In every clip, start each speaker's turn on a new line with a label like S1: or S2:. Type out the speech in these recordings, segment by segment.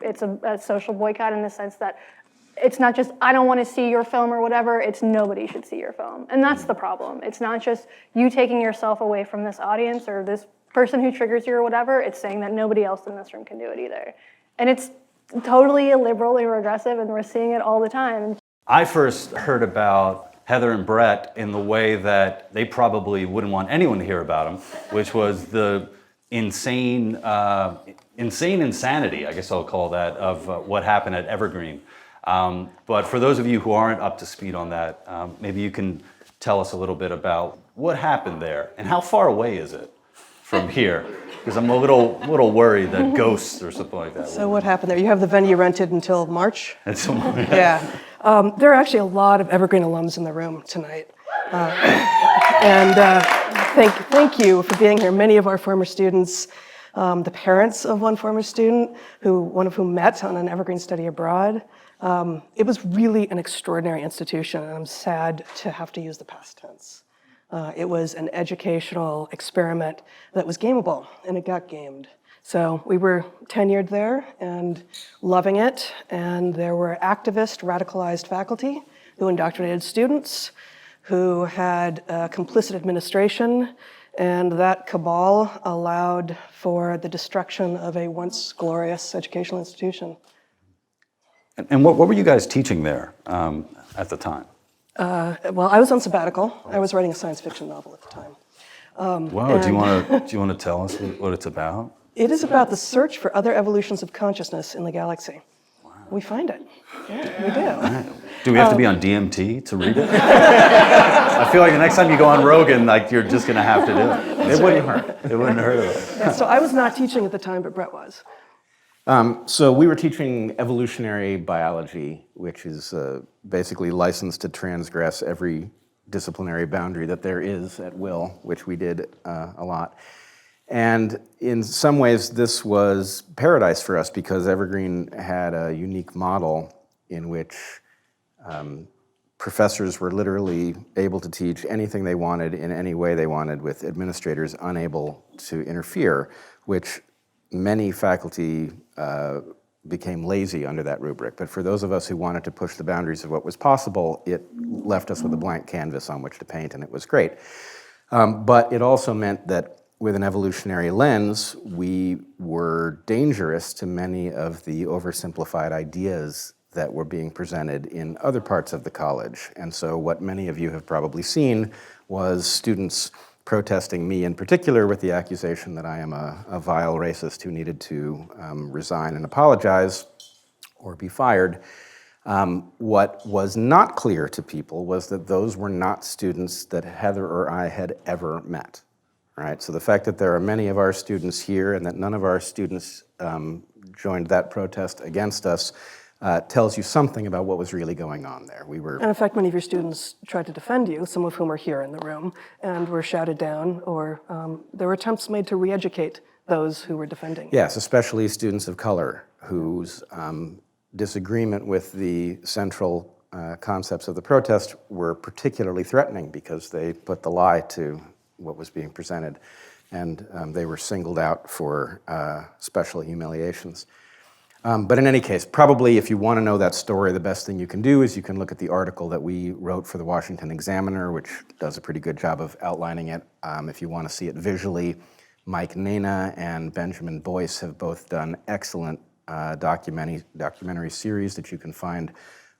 S1: it's a social boycott in the sense that it's not just, I don't want to see your film or whatever, it's nobody should see your film. And that's the problem. It's not just you taking yourself away from this audience or this person who triggers you or whatever, it's saying that nobody else in this room can do it either. And it's totally illiberal and regressive, and we're seeing it all the time.
S2: I first heard about Heather and Bret in the way that they probably wouldn't want anyone to hear about them, which was the insanity, I guess I'll call that, of what happened at Evergreen. But for those of you who aren't up to speed on that, maybe you can tell us a little bit about what happened there and how far away is it from here? Because I'm a little worried that ghosts or something like that.
S3: So what happened there? You have the venue rented until March?
S2: Yeah.
S3: There are actually a lot of Evergreen alums in the room tonight. Thank you for being here. Many of our former students, the parents of one former student, one of whom met on an Evergreen study abroad. It was really an extraordinary institution, and I'm sad to have to use the past tense. It was an educational experiment that was gameable, and it got gamed. So we were tenured there and loving it, and there were activist, radicalized faculty who indoctrinated students, who had complicit administration, and that cabal allowed for the destruction of a once glorious educational institution.
S2: And what were you guys teaching there at the time?
S3: Well, I was on sabbatical. I was writing a science fiction novel at the time.
S2: Wow, do you want to tell us what it's about?
S3: It is about the search for other evolutions of consciousness in the galaxy. Wow. We find it. Yeah, we do.
S2: Right. Do we have to be on DMT to read it? I feel like the next time you go on Rogan, like you're just going to have to do it. It wouldn't hurt. It wouldn't hurt at all.
S3: Yeah, so I was not teaching at the time, but Bret was.
S4: So we were teaching evolutionary biology, which is basically licensed to transgress every disciplinary boundary that there is at will, which we did a lot. And in some ways, this was paradise for us because Evergreen had a unique model in which professors were literally able to teach anything they wanted in any way they wanted with administrators unable to interfere, which many faculty became lazy under that rubric. But for those of us who wanted to push the boundaries of what was possible, it left us with a blank canvas on which to paint, and it was great. But it also meant that with an evolutionary lens, we were dangerous to many of the oversimplified ideas that were being presented in other parts of the college. And so what many of you have probably seen was students protesting me in particular with the accusation that I am a vile racist who needed to resign and apologize or be fired. What was not clear to people was that those were not students that Heather or I had ever met. Right? So the fact that there are many of our students here and that none of our students joined that protest against us tells you something about what was really going on there.
S3: And in fact, many of your students tried to defend you, some of whom are here in the room, and were shouted down, or there were attempts made to re-educate those who were defending.
S4: Yes, especially students of color whose disagreement with the central concepts of the protest were particularly threatening because they put the lie to what was being presented, and they were singled out for special humiliations. But in any case, probably if you want to know that story, the best thing you can do is you can look at the article that we wrote for the Washington Examiner, which does a pretty good job of outlining it. If you want to see it visually, Mike Nana and Benjamin Boyce have both done excellent documentary series that you can find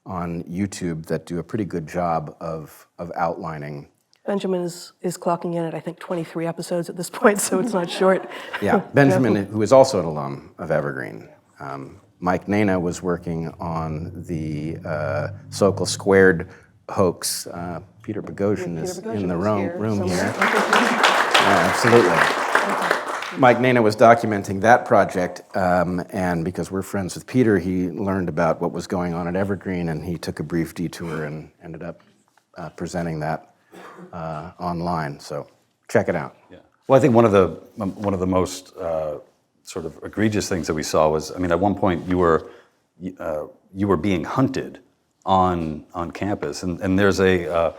S4: on YouTube that do a pretty good job of outlining.
S3: Benjamin is clocking in at, I think, 23 episodes at this point, so it's not short.
S4: Yeah, Benjamin, who is also an alum of Evergreen. Mike Nana was working on the Sokol Squared hoax. Peter Boghossian is in the room here. Yeah, absolutely. Mike Nana was documenting that project, and because we're friends with Peter, he learned about what was going on at Evergreen, and he took a brief detour and ended up presenting that online. So check it out.
S2: Yeah. Well, I think one of the most sort of egregious things that we saw was, I mean, at one point you were being hunted on campus, and there's I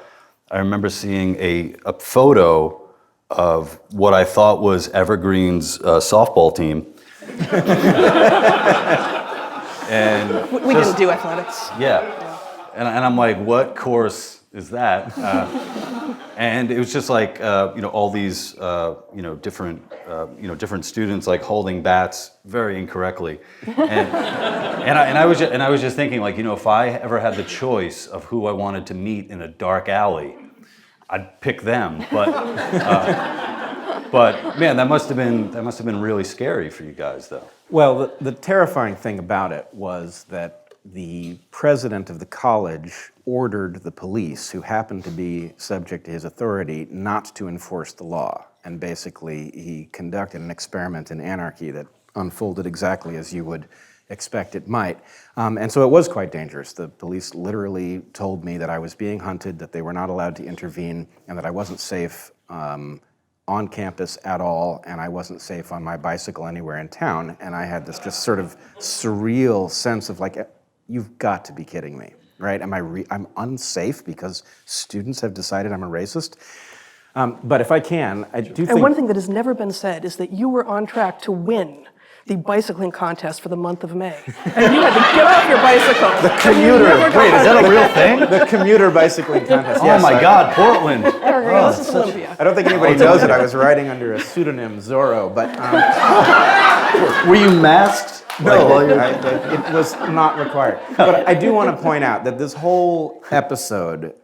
S2: remember seeing a photo of what I thought was Evergreen's softball team. And
S3: We didn't do athletics.
S2: yeah. And I'm like, what course is that? And it was just like, all these, different students like holding bats very incorrectly. And I was just thinking, like, if I ever had the choice of who I wanted to meet in a dark alley, I'd pick them. But man, that must have been really scary for you guys, though.
S4: Well, the terrifying thing about it was that the president of the college ordered the police, who happened to be subject to his authority, not to enforce the law. And basically, he conducted an experiment in anarchy that unfolded exactly as you would expect it might. And so it was quite dangerous. The police literally told me that I was being hunted, that they were not allowed to intervene, and that I wasn't safe on campus at all, and I wasn't safe on my bicycle anywhere in town. And I had this just sort of surreal sense of like, you've got to be kidding me, right? I'm unsafe because students have decided I'm a racist? But if I can, I do think...
S3: And one thing that has never been said is that you were on track to win the bicycling contest for the month of May. And you had to get off your bicycle.
S4: The commuter,
S2: Wait, is that a real thing?
S4: the commuter bicycling contest.
S2: Oh my God, Portland.
S3: This is Olympia.
S4: I don't think anybody knows it. I was writing under a pseudonym, Zorro, but...
S2: Were you masked?
S4: No, it was not required. But I do want to point out that this whole episode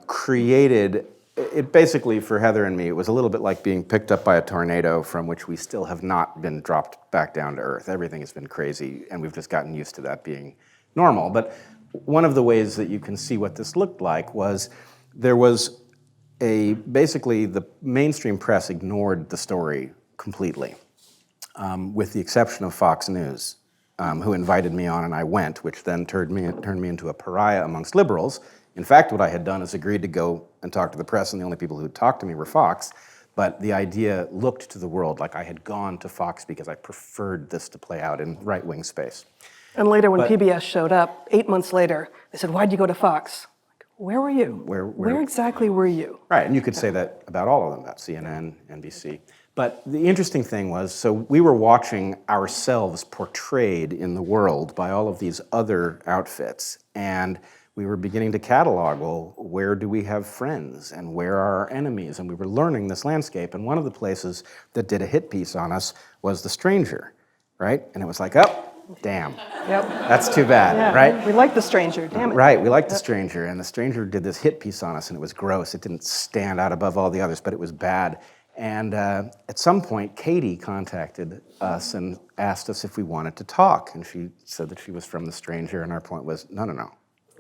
S4: created, it basically, for Heather and me, it was a little bit like being picked up by a tornado from which we still have not been dropped back down to earth. Everything has been crazy, and we've just gotten used to that being normal. But one of the ways that you can see what this looked like was there was basically the mainstream press ignored the story completely. With the exception of Fox News, who invited me on and I went, which then turned me into a pariah amongst liberals. In fact, what I had done is agreed to go and talk to the press, and the only people who talked to me were Fox, but the idea looked to the world like I had gone to Fox because I preferred this to play out in right-wing space.
S3: And later when PBS showed up, 8 months later, they said, why'd you go to Fox? Like, where were you? Where exactly were you?
S4: Right, and you could say that about all of them, about CNN, NBC. But the interesting thing was, so we were watching ourselves portrayed in the world by all of these other outfits, and we were beginning to catalog, well, where do we have friends, and where are our enemies? And we were learning this landscape, and one of the places that did a hit piece on us was The Stranger, right? And it was like, oh, damn,
S3: Yep.
S4: that's too bad,
S3: Yeah,
S4: right?
S3: We like The Stranger, damn it.
S4: Right, we liked The Stranger, and The Stranger did this hit piece on us, and it was gross. It didn't stand out above all the others, but it was bad. And at some point, Katie contacted us and asked us if we wanted to talk. And she said that she was from The Stranger, and our point was, no.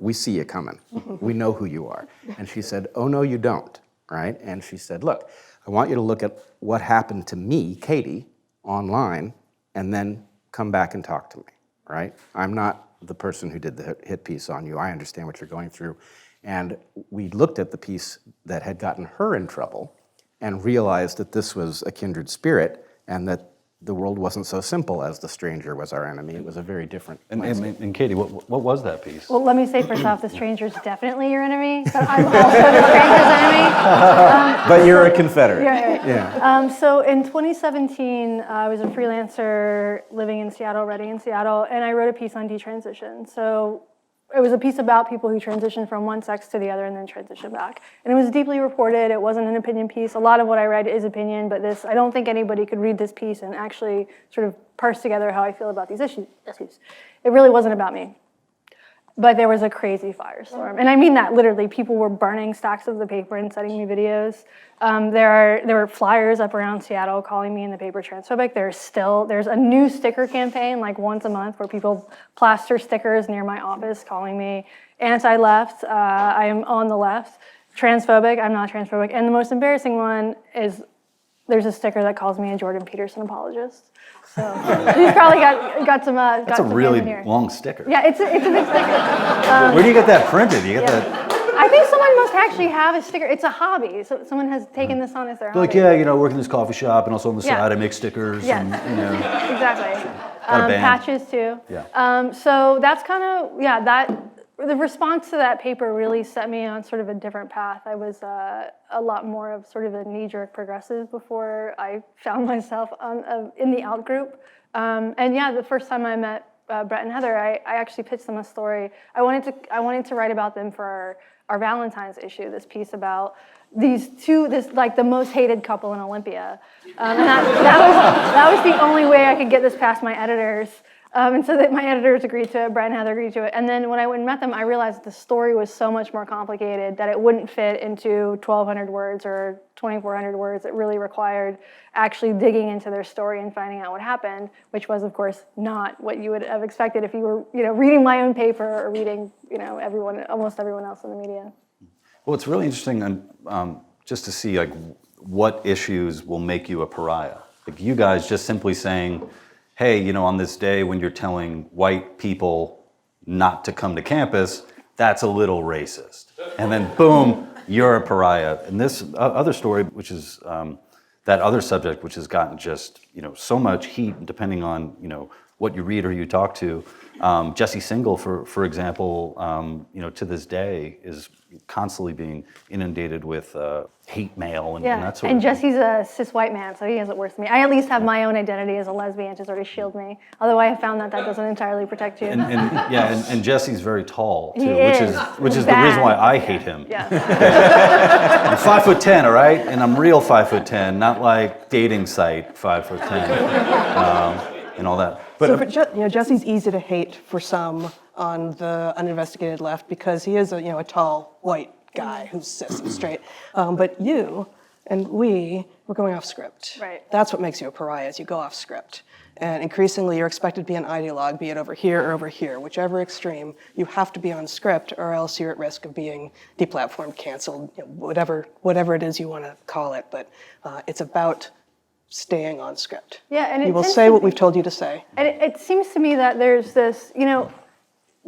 S4: We see you coming. We know who you are. And she said, oh, no, you don't, right? And she said, look, I want you to look at what happened to me, Katie, online, and then come back and talk to me, right? I'm not the person who did the hit piece on you. I understand what you're going through. And we looked at the piece that had gotten her in trouble and realized that this was a kindred spirit and that the world wasn't so simple as The Stranger was our enemy. It was a very different landscape.
S2: And Katie, what was that piece?
S1: Well, let me say first off, The Stranger's definitely your enemy, but I'm also The Stranger's enemy.
S4: But you're a Confederate.
S1: Yeah. So in 2017, I was a freelancer living in Seattle, Redding in Seattle, and I wrote a piece on detransition. So it was a piece about people who transition from one sex to the other and then transition back. And it was deeply reported. It wasn't an opinion piece. A lot of what I read is opinion, but I don't think anybody could read this piece and actually sort of parse together how I feel about these issues. It really wasn't about me. But there was a crazy firestorm. And I mean that literally. People were burning stacks of the paper and sending me videos. There were flyers up around Seattle calling me in the paper transphobic. There's a new sticker campaign like once a month where people plaster stickers near my office calling me anti-left. I am on the left. Transphobic, I'm not transphobic. And the most embarrassing one is there's a sticker that calls me a Jordan Peterson apologist. So he's probably got some.
S2: That's a really long sticker.
S1: Yeah, it's a big sticker.
S2: Where do you get that printed? You get that?
S1: I think someone must actually have a sticker. It's a hobby. So someone has taken this on as their hobby.
S2: Like, yeah, work in this coffee shop, and also on the
S1: Yeah.
S2: side I make stickers.
S1: Yes.
S2: And,
S1: Exactly.
S2: Got a band.
S1: Patches too.
S2: Yeah.
S1: So that's kind of, the response to that paper really set me on sort of a different path. I was a lot more of sort of a knee-jerk progressive before I found myself in the out group. And yeah, the first time I met Bret and Heather, I actually pitched them a story. I wanted to write about them for our Valentine's issue, this piece about these two, like the most hated couple in Olympia. And that was the only way I could get this past my editors. And so that my editors agreed to it, Bret and Heather agreed to it. And then when I went and met them, I realized the story was so much more complicated that it wouldn't fit into 1,200 words or 2,400 words. It really required actually digging into their story and finding out what happened, which was, of course, not what you would have expected if you were, reading my own paper or reading, almost everyone else in the media.
S2: Well, it's really interesting just to see like what issues will make you a pariah. Like you guys just simply saying, hey, on this day when you're telling white people not to come to campus, that's a little racist. And then boom, you're a pariah. And this other story, which is that other subject, which has gotten just, so much heat depending on, what you read or you talk to. Jesse Singal, for example, to this day is constantly being inundated with hate mail and that sort of thing.
S1: Jesse's a cis white man, so he has it worse than me. I at least have my own identity as a lesbian to sort of shield me, although I have found that doesn't entirely protect you.
S2: And Jesse's very tall too,
S1: He
S2: which is the reason why I hate him.
S1: Yeah.
S2: I'm 5'10", all right, and I'm real 5'10", not like dating site 5'10", and all that. But
S3: Jesse's easy to hate for some on the uninvestigated left because he is a tall white guy who's cis and straight. But you and we're going off script.
S1: Right.
S3: That's what makes you a pariah, is you go off script. And increasingly you're expected to be an ideologue, be it over here or over here, whichever extreme, you have to be on script or else you're at risk of being deplatformed, canceled, whatever it is you want to call it. But it's about staying on script.
S1: Yeah, and
S3: you will say what we've told you to say.
S1: And it seems to me that there's this,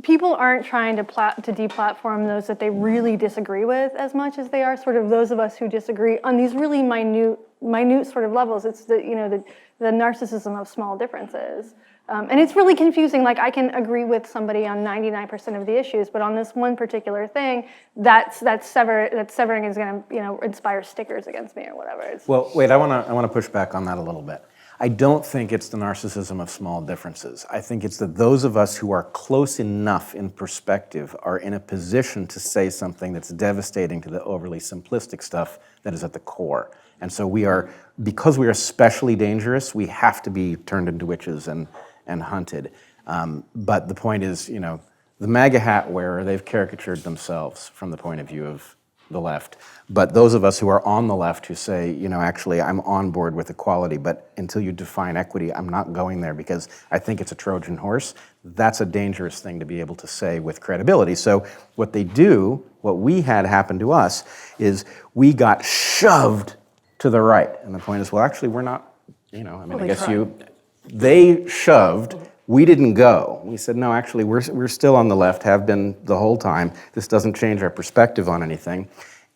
S1: people aren't trying to deplatform those that they really disagree with as much as they are sort of those of us who disagree on these really minute sort of levels. It's the narcissism of small differences. And it's really confusing. Like, I can agree with somebody on 99% of the issues, but on this one particular thing, that severing is going to, inspire stickers against me or whatever.
S4: Well, wait, I want to push back on that a little bit. I don't think it's the narcissism of small differences. I think it's that those of us who are close enough in perspective are in a position to say something that's devastating to the overly simplistic stuff that is at the core. And so because we are especially dangerous, we have to be turned into witches and hunted. But the point is, the MAGA hat wearer, they've caricatured themselves from the point of view of the left. But those of us who are on the left who say, actually, I'm on board with equality, but until you define equity, I'm not going there because I think it's a Trojan horse, that's a dangerous thing to be able to say with credibility. So what we had happen to us is we got shoved to the right. And the point is, well, actually, we're not, they shoved, we didn't go. We said, no, actually, we're still on the left, have been the whole time. This doesn't change our perspective on anything.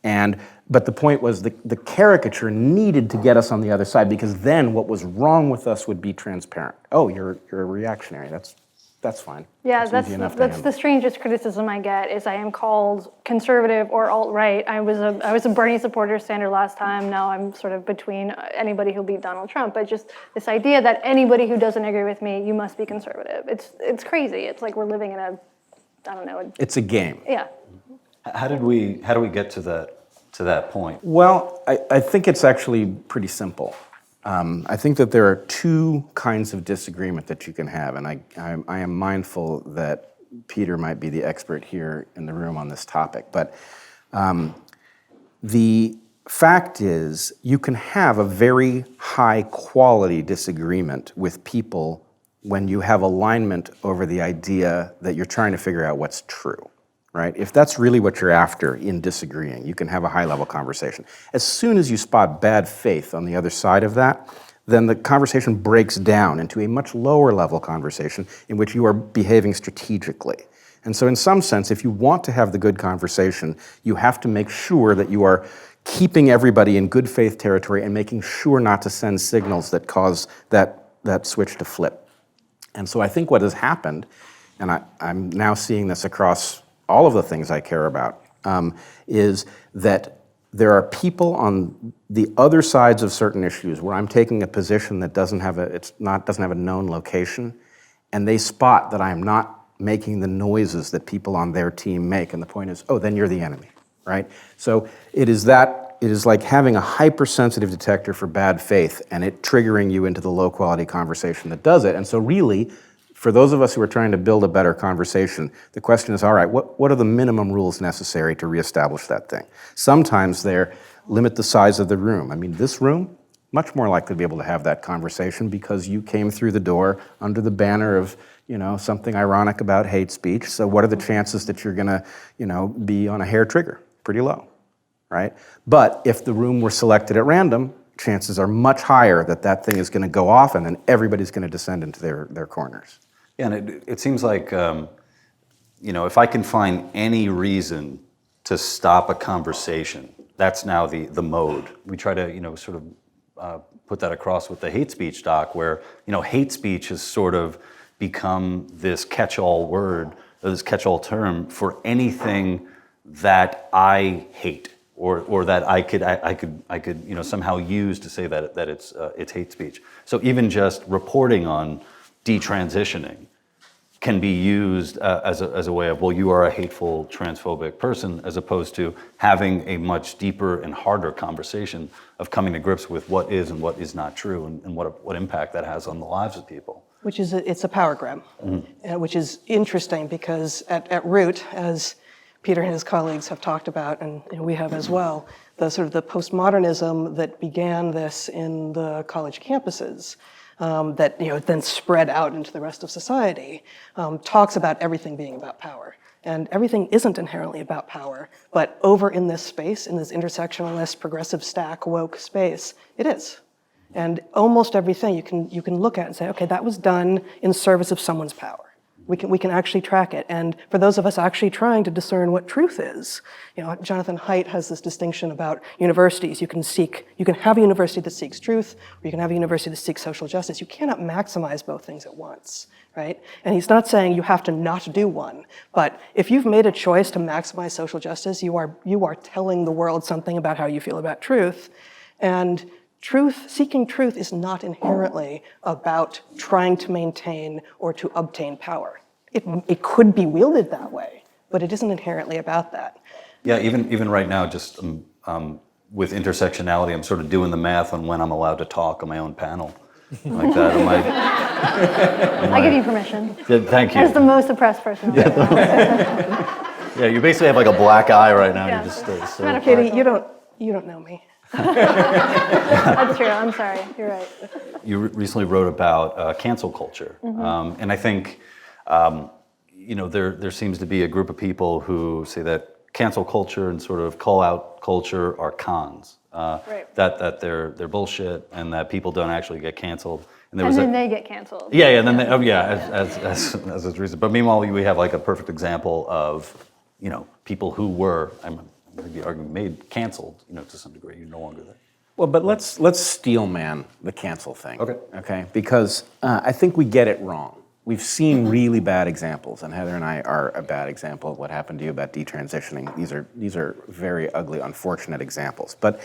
S4: But the point was the caricature needed to get us on the other side because then what was wrong with us would be transparent. Oh, you're a reactionary. That's fine.
S1: Yeah,
S4: that's easy enough to
S1: that's
S4: handle.
S1: the strangest criticism I get is I am called conservative or alt-right. I was a Bernie supporter, Sanders last time. Now I'm sort of between anybody who beat Donald Trump. But just this idea that anybody who doesn't agree with me, you must be conservative. It's crazy. It's like we're living in
S4: It's a game.
S1: Yeah.
S2: How did we get to that point?
S4: Well, I think it's actually pretty simple. I think that there are two kinds of disagreement that you can have, and I am mindful that Peter might be the expert here in the room on this topic, but the fact is you can have a very high quality disagreement with people when you have alignment over the idea that you're trying to figure out what's true. Right? If that's really what you're after in disagreeing, you can have a high-level conversation. As soon as you spot bad faith on the other side of that, then the conversation breaks down into a much lower-level conversation in which you are behaving strategically. And so in some sense, if you want to have the good conversation, you have to make sure that you are keeping everybody in good faith territory and making sure not to send signals that cause that switch to flip. And so I think what has happened, and I'm now seeing this across all of the things I care about, is that there are people on the other sides of certain issues where I'm taking a position that doesn't have a known location, and they spot that I'm not making the noises that people on their team make, and the point is, oh, then you're the enemy, right? So it is like having a hypersensitive detector for bad faith and it triggering you into the low quality conversation that does it. And so really, for those of us who are trying to build a better conversation, the question is, all right, what are the minimum rules necessary to reestablish that thing? Sometimes they're limit the size of the room. I mean, this room, much more likely to be able to have that conversation because you came through the door under the banner of, something ironic about hate speech. So what are the chances that you're gonna, be on a hair trigger? Pretty low, right? But if the room were selected at random, chances are much higher that that thing is gonna go off and then everybody's gonna descend into their corners.
S2: Yeah, and it seems like, if I can find any reason to stop a conversation, that's now the mode. We try to, sort of put that across with the hate speech doc, where, hate speech has sort of become this catch-all word, or this catch-all term for anything that I hate, or that I could somehow use to say that it's hate speech. So even just reporting on detransitioning can be used as a way of, well, you are a hateful transphobic person, as opposed to having a much deeper and harder conversation of coming to grips with what is and what is not true, and what impact that has on the lives of people.
S3: Which is, it's a power grab, which is interesting because at root, as Peter and his colleagues have talked about, and we have as well, the sort of the postmodernism that began this in the college campuses, that then spread out into the rest of society, talks about everything being about power. And everything isn't inherently about power, but over in this space, in this intersectionalist, progressive stack, woke space, it is. And almost everything you can look at and say, okay, that was done in service of someone's power. We can actually track it. And for those of us actually trying to discern what truth is, Jonathan Haidt has this distinction about universities. You can have a university that seeks truth, or you can have a university that seeks social justice. You cannot maximize both things at once, right? And he's not saying you have to not do one, but if you've made a choice to maximize social justice, you are telling the world something about how you feel about truth. And seeking truth is not inherently about trying to maintain or to obtain power. It could be wielded that way, but it isn't inherently about that.
S2: Yeah, even right now, just with intersectionality, I'm sort of doing the math on when I'm allowed to talk on my own panel, like that.
S1: I give you permission.
S2: Yeah, thank you.
S1: As the most oppressed person.
S2: Yeah, you basically have like a black eye right now.
S1: Yeah.
S2: You just so
S3: Katie, you don't know me.
S1: That's true. I'm sorry. You're right.
S2: You recently wrote about cancel culture, and I think there seems to be a group of people who say that cancel culture and sort of call out culture are cons.
S1: Right.
S2: That they're bullshit, and that people don't actually get canceled.
S1: And then they get canceled.
S2: Yeah, and then as is reason. But meanwhile, we have like a perfect example of people who were, maybe argument made, canceled, to some degree. You're no longer there.
S4: Well, but let's steel man the cancel thing.
S2: Okay.
S4: Because I think we get it wrong. We've seen really bad examples, and Heather and I are a bad example of what happened to you about detransitioning. These are very ugly, unfortunate examples. But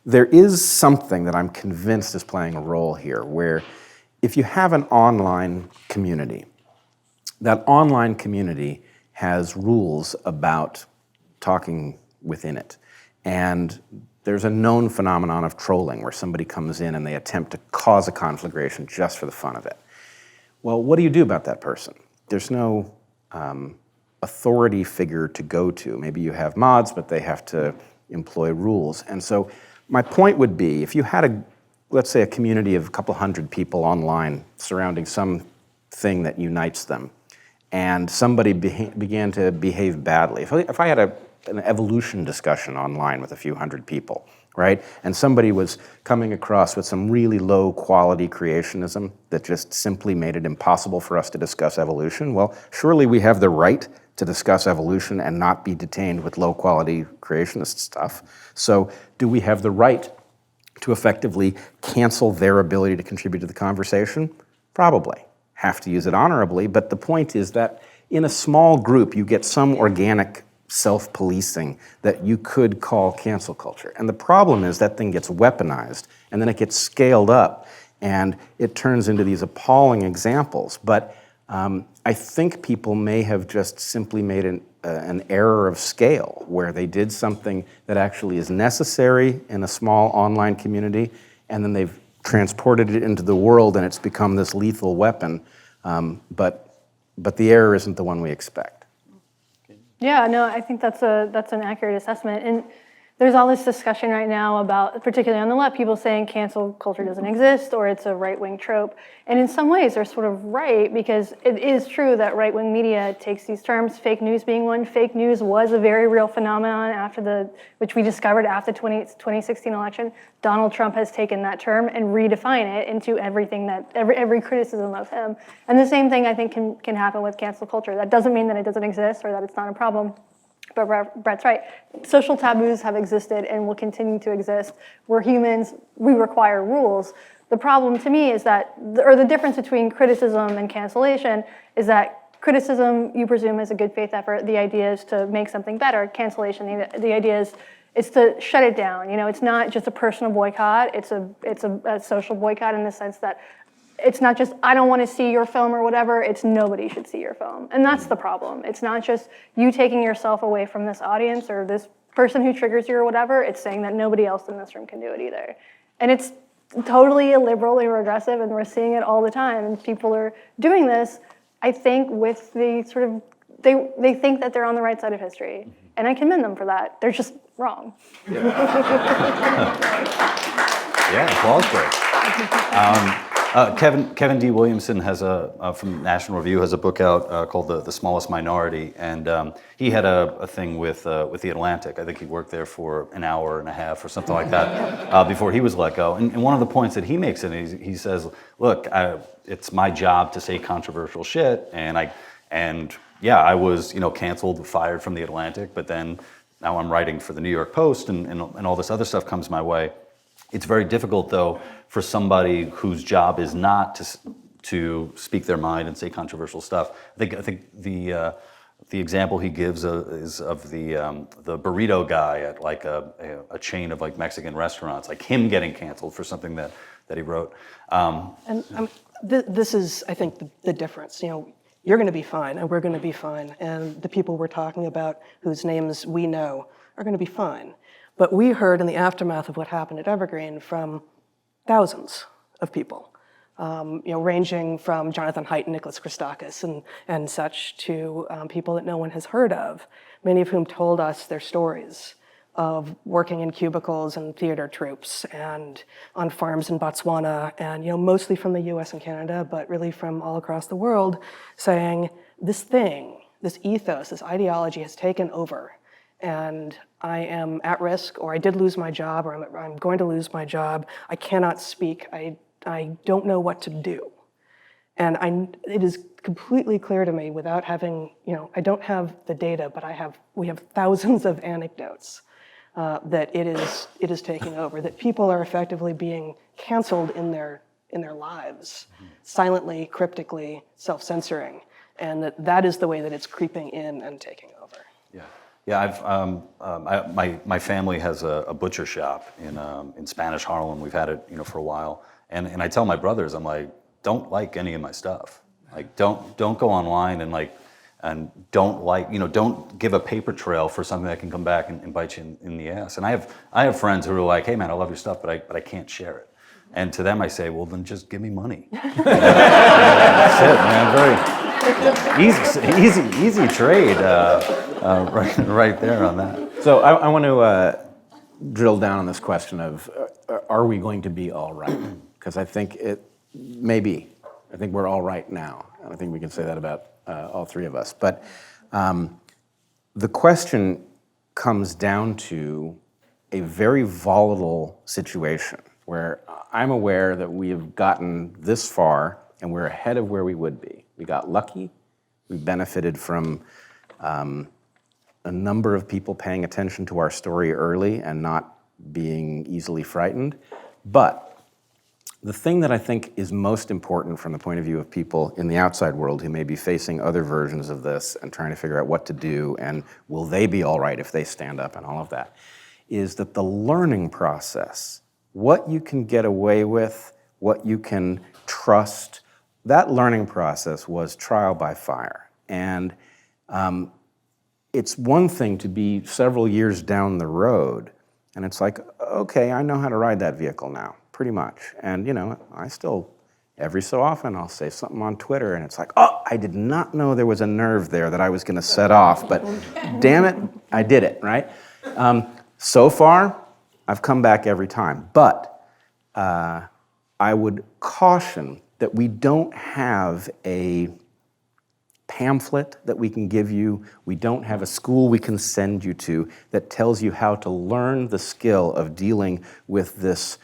S4: there is something that I'm convinced is playing a role here, where if you have an online community, that online community has rules about talking within it. And there's a known phenomenon of trolling where somebody comes in and they attempt to cause a conflagration just for the fun of it. Well, what do you do about that person? There's no authority figure to go to. Maybe you have mods, but they have to employ rules. And so my point would be, if you had let's say a community of a couple hundred people online surrounding some thing that unites them, and somebody began to behave badly. If I had an evolution discussion online with a few hundred people, right? And somebody was coming across with some really low quality creationism that just simply made it impossible for us to discuss evolution. Well, surely we have the right to discuss evolution and not be detained with low quality creationist stuff. So do we have the right to effectively cancel their ability to contribute to the conversation? Probably. Have to use it honorably, but the point is that in a small group you get some organic self-policing that you could call cancel culture. And the problem is that thing gets weaponized, and then it gets scaled up, and it turns into these appalling examples. But I think people may have just simply made an error of scale where they did something that actually is necessary in a small online community, and then they've transported it into the world and it's become this lethal weapon. But the error isn't the one we expect.
S1: Yeah, no, I think that's an accurate assessment. And there's all this discussion right now about, particularly on the left, people saying cancel culture doesn't exist or it's a right-wing trope. And in some ways, they're sort of right, because it is true that right-wing media takes these terms, fake news being one. Fake news was a very real phenomenon which we discovered after the 2016 election. Donald Trump has taken that term and redefined it into everything every criticism of him. And the same thing, I think, can happen with cancel culture. That doesn't mean that it doesn't exist or that it's not a problem. But Bret's right. Social taboos have existed and will continue to exist. We're humans. We require rules. The problem to me is that, or the difference between criticism and cancellation is that criticism, you presume, is a good faith effort. The idea is to make something better. Cancellation, the idea is to shut it down. It's not just a personal boycott. It's a social boycott in the sense that it's not just, I don't want to see your film or whatever, it's nobody should see your film. And that's the problem. It's not just you taking yourself away from this audience or this person who triggers you or whatever, it's saying that nobody else in this room can do it either. And it's totally illiberal and regressive, and we're seeing it all the time. And people are doing this, I think, with the sort of, they think that they're on the right side of history. And I commend them for that. They're just wrong.
S2: Yeah, Pfaltzgraff. Kevin D. Williamson has from National Review has a book out called The Smallest Minority, and he had a thing with the Atlantic. I think he worked there for an hour and a half or something like that before he was let go. And one of the points that he makes in it, he says, "Look, it's my job to say controversial shit, and I was canceled, fired from the Atlantic, but then now I'm writing for the New York Post, and all this other stuff comes my way." It's very difficult, though, for somebody whose job is not to speak their mind and say controversial stuff. I think the example he gives is of the burrito guy at like a chain of like Mexican restaurants, like him getting canceled for something that he wrote.
S3: This is, I think, the difference. You're going to be fine, and we're going to be fine, and the people we're talking about, whose names we know, are going to be fine. But we heard in the aftermath of what happened at Evergreen from thousands of people, ranging from Jonathan Haidt and Nicholas Christakis and such to people that no one has heard of, many of whom told us their stories of working in cubicles and theater troupes and on farms in Botswana, and mostly from the US and Canada, but really from all across the world, saying this ethos, this ideology has taken over, and I am at risk, or I did lose my job, or I'm going to lose my job. I cannot speak. I don't know what to do. And it is completely clear to me, without having, I don't have the data, but we have thousands of anecdotes that it is taking over, that people are effectively being canceled in their lives, silently, cryptically, self-censoring, and that is the way that it's creeping in and taking over.
S2: Yeah. Yeah, my family has a butcher shop in Spanish Harlem. We've had it, for a while. And I tell my brothers, I'm like, don't like any of my stuff. Like, don't go online and don't give a paper trail for something that can come back and bite you in the ass. And I have friends who are like, hey man, I love your stuff, but I can't share it. And to them I say, well then just give me money. That's it, man. Very easy trade. Right there on that.
S4: So I want to drill down on this question of, are we going to be all right? Because I think it may be. I think we're all right now. And I think we can say that about all three of us. But the question comes down to a very volatile situation where I'm aware that we have gotten this far and we're ahead of where we would be. We got lucky. We benefited from a number of people paying attention to our story early and not being easily frightened. But the thing that I think is most important from the point of view of people in the outside world who may be facing other versions of this and trying to figure out what to do and will they be all right if they stand up and all of that, is that the learning process, what you can get away with, what you can trust, that learning process was trial by fire. And it's one thing to be several years down the road, and it's like, okay, I know how to ride that vehicle now, pretty much. And I still, every so often, I'll say something on Twitter, and it's like, oh, I did not know there was a nerve there that I was gonna set off, but damn it, I did it, right? So far, I've come back every time, but I would caution that we don't have a pamphlet that we can give you. We don't have a school we can send you to that tells you how to learn the skill of dealing with this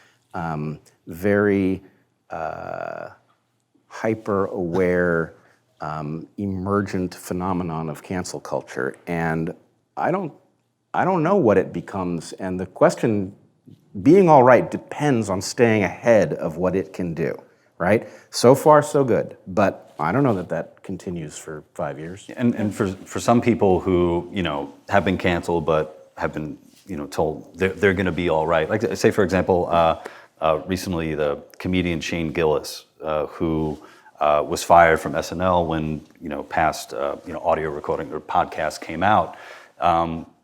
S4: very hyper-aware, emergent phenomenon of cancel culture. And I don't know what it becomes. And the question, being all right, depends on staying ahead of what it can do, right? So far, so good. But I don't know that that continues for 5 years.
S2: And for some people who, have been canceled but have been, told they're going to be all right. Like, say, for example, recently the comedian Shane Gillis, who was fired from SNL when, past, audio recording or podcast came out.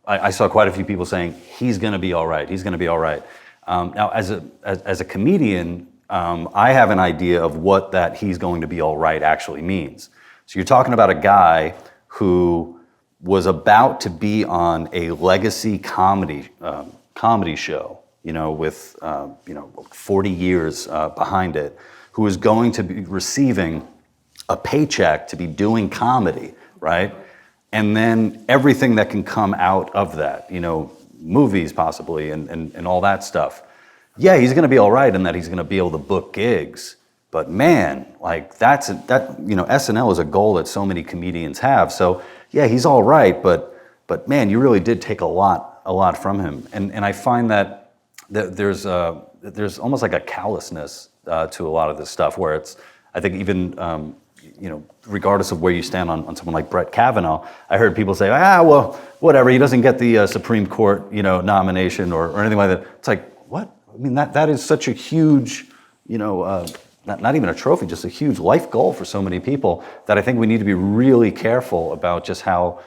S2: I saw quite a few people saying, he's going to be all right. He's going to be all right. Now, as a comedian, I have an idea of what that he's going to be all right actually means. So you're talking about a guy who was about to be on a legacy comedy show, with 40 years behind it, who is going to be receiving a paycheck to be doing comedy, right? And then everything that can come out of that, movies possibly and all that stuff. Yeah, he's gonna be all right in that he's gonna be able to book gigs. But man, like SNL is a goal that so many comedians have. So yeah, he's all right, but man, you really did take a lot from him. And I find that there's almost like a callousness to a lot of this stuff where it's, I think even, regardless of where you stand on someone like Brett Kavanaugh, I heard people say, well, whatever, he doesn't get the Supreme Court, nomination or anything like that. It's like, what? I mean, that is such a huge, not even a trophy, just a huge life goal for so many people that I think we need to be really careful about just how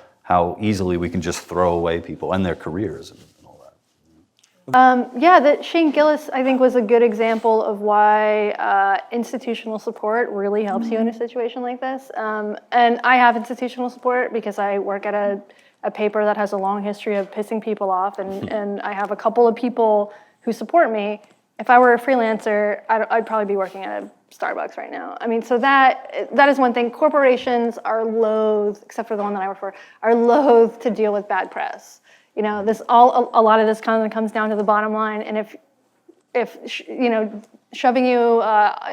S2: easily we can just throw away people and their careers and all that.
S1: That Shane Gillis, I think, was a good example of why institutional support really helps you in a situation like this. And I have institutional support because I work at a paper that has a long history of pissing people off, and I have a couple of people who support me. If I were a freelancer, I'd probably be working at a Starbucks right now. I mean, so that is one thing. Corporations are loath, except for the one that I work for, are loath to deal with bad press. A lot of this kind of comes down to the bottom line. And if shoving you